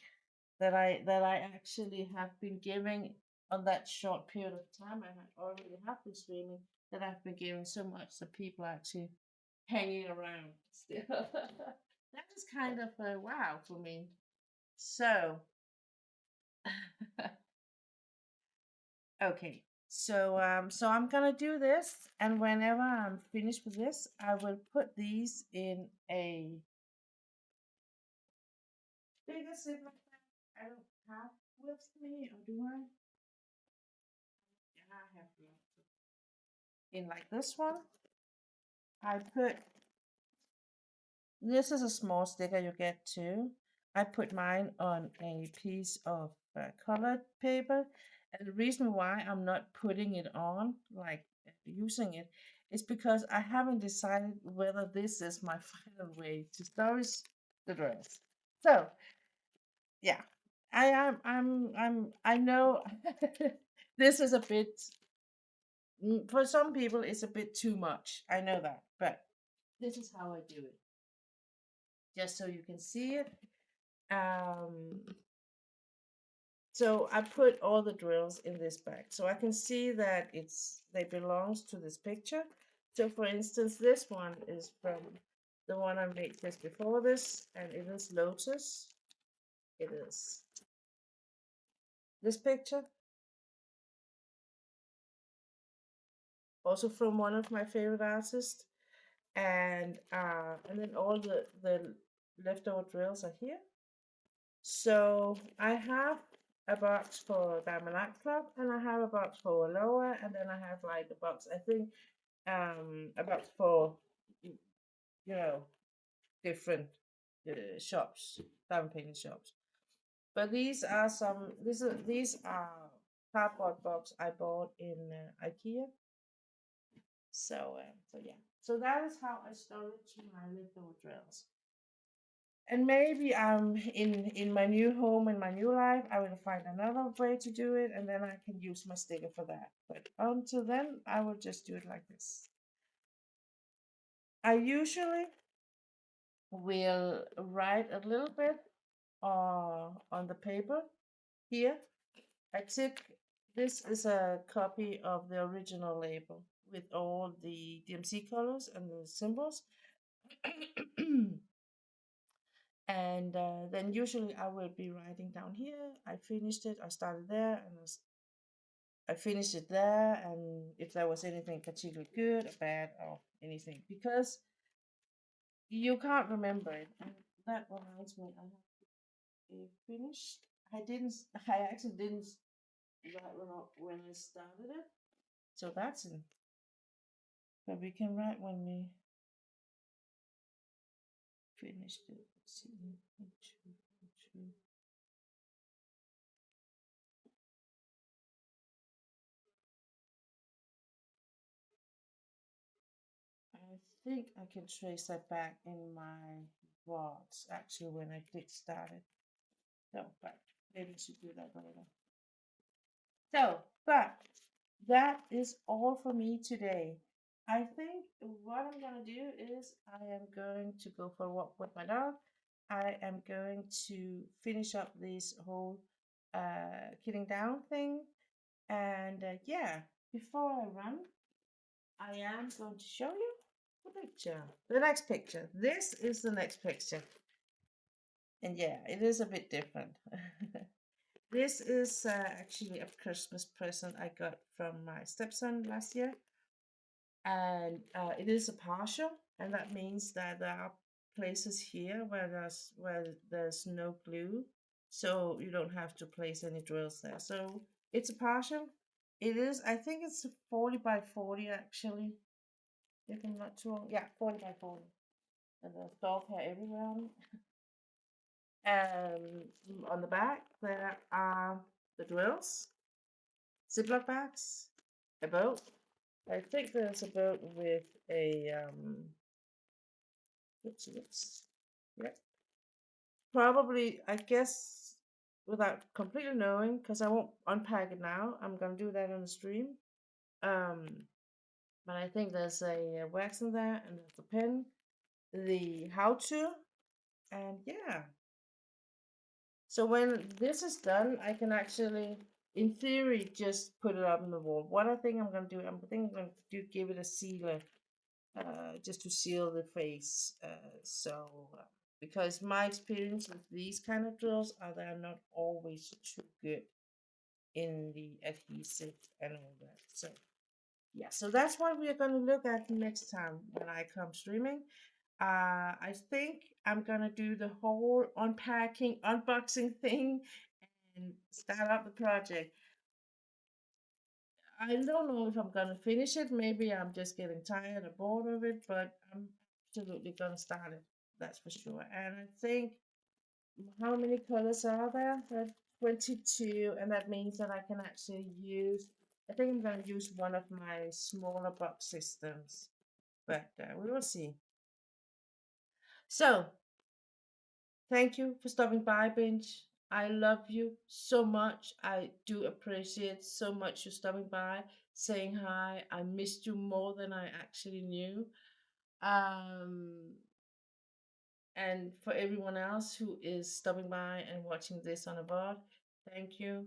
that I actually have been giving on that short period of time I had already have been streaming, that I've been giving so much that people are actually hanging around still. That is kind of a wow for me. So okay. So I'm gonna do this, and whenever I'm finished with this, I will put these in a bigger ziploc bag. I don't have with me, or do I? Yeah, I have lots in like this one. I put this is a small sticker you get too. I put mine on a piece of colored paper, and the reason why I'm not putting it on, like using it, is because I haven't decided whether this is my final way to start the dress. So yeah, I know this is a bit for some people it's a bit too much. I know that, but this is how I do it, just so you can see it. Um, so I put all the drills in this bag, so I can see that they belongs to this picture. So for instance, this one is from the one I made just before this, and it is Lotus. It is this picture, also from one of my favorite artists, and then all the leftover drills are here. So I have a box for Diamond Club, and I have a box for Lower, and then I have like a box, I think, a box for you know different shops, diamond painting shops. But these are cardboard box I bought in IKEA. So yeah. So that is how I started to my leftover drills. And maybe in my new home, in my new life, I will find another way to do it, and then I can use my sticker for that. But until then, I will just do it like this. I usually will write a little bit on the paper here. I took this is a copy of the original label with all the DMC colors and the symbols. And then usually I will be writing down here. I finished it. I started there, and I finished it there. And if there was anything particularly good or bad or anything, because you can't remember it. And that reminds me, I have finished. I didn't. I actually didn't write when I started it. So that's it. But we can write when we finished it. Let's see. I think I can trace that back in my logs actually when I did start it. No, but maybe I should do that later. So, but that is all for me today. I think what I'm gonna do is I am going to go for a walk with my dog. I am going to finish up this whole killing down thing. And yeah, before I run, I am going to show you the picture. The next picture. This is the next picture. And yeah, it is a bit different. This is actually a Christmas present I got from my stepson last year. And it is a partial, and that means that there are places here where there's no glue, so you don't have to place any drills there. So it's a partial. It is, I think it's a 40 by 40 actually. If I'm not too wrong. Yeah, 40 by 40. And there's dog hair everywhere on it. On the back, there are the drills, Ziploc bags, a boat. I think there's a boat with a, oops. Yeah. Probably, I guess, without completely knowing, because I won't unpack it now. I'm going to do that on the stream. Um, but I think there's a wax in there, and there's a pen, the how to, and yeah. So when this is done, I can actually, in theory, just put it up on the wall. What I think I'm going to do, I'm going to do give it a sealer, just to seal the face. Because my experience with these kind of drills are they're not always too good in the adhesive and all that. So yeah, so that's what we are going to look at next time when I come streaming. I think I'm gonna do the whole unpacking, unboxing thing and start up the project. I don't know if I'm gonna finish it. Maybe I'm just getting tired or bored of it, but I'm absolutely gonna start it. That's for sure. And I think how many colors are there? There are 22, and that means that I can actually use. I think I'm gonna use one of my smaller box systems, but we will see. So thank you for stopping by, Binge. I love you so much. I do appreciate so much you stopping by, saying hi. I missed you more than I actually knew. Um, and for everyone else who is stopping by and watching this on a VOD, thank you.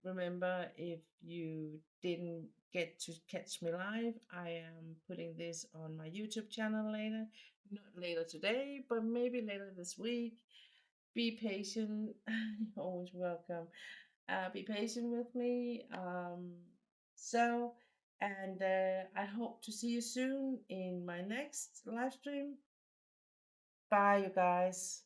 Remember, if you didn't get to catch me live, I am putting this on my YouTube channel later. Not later today, but maybe later this week. Be patient. You're always welcome. Be patient with me. So, and I hope to see you soon in my next live stream. Bye, you guys.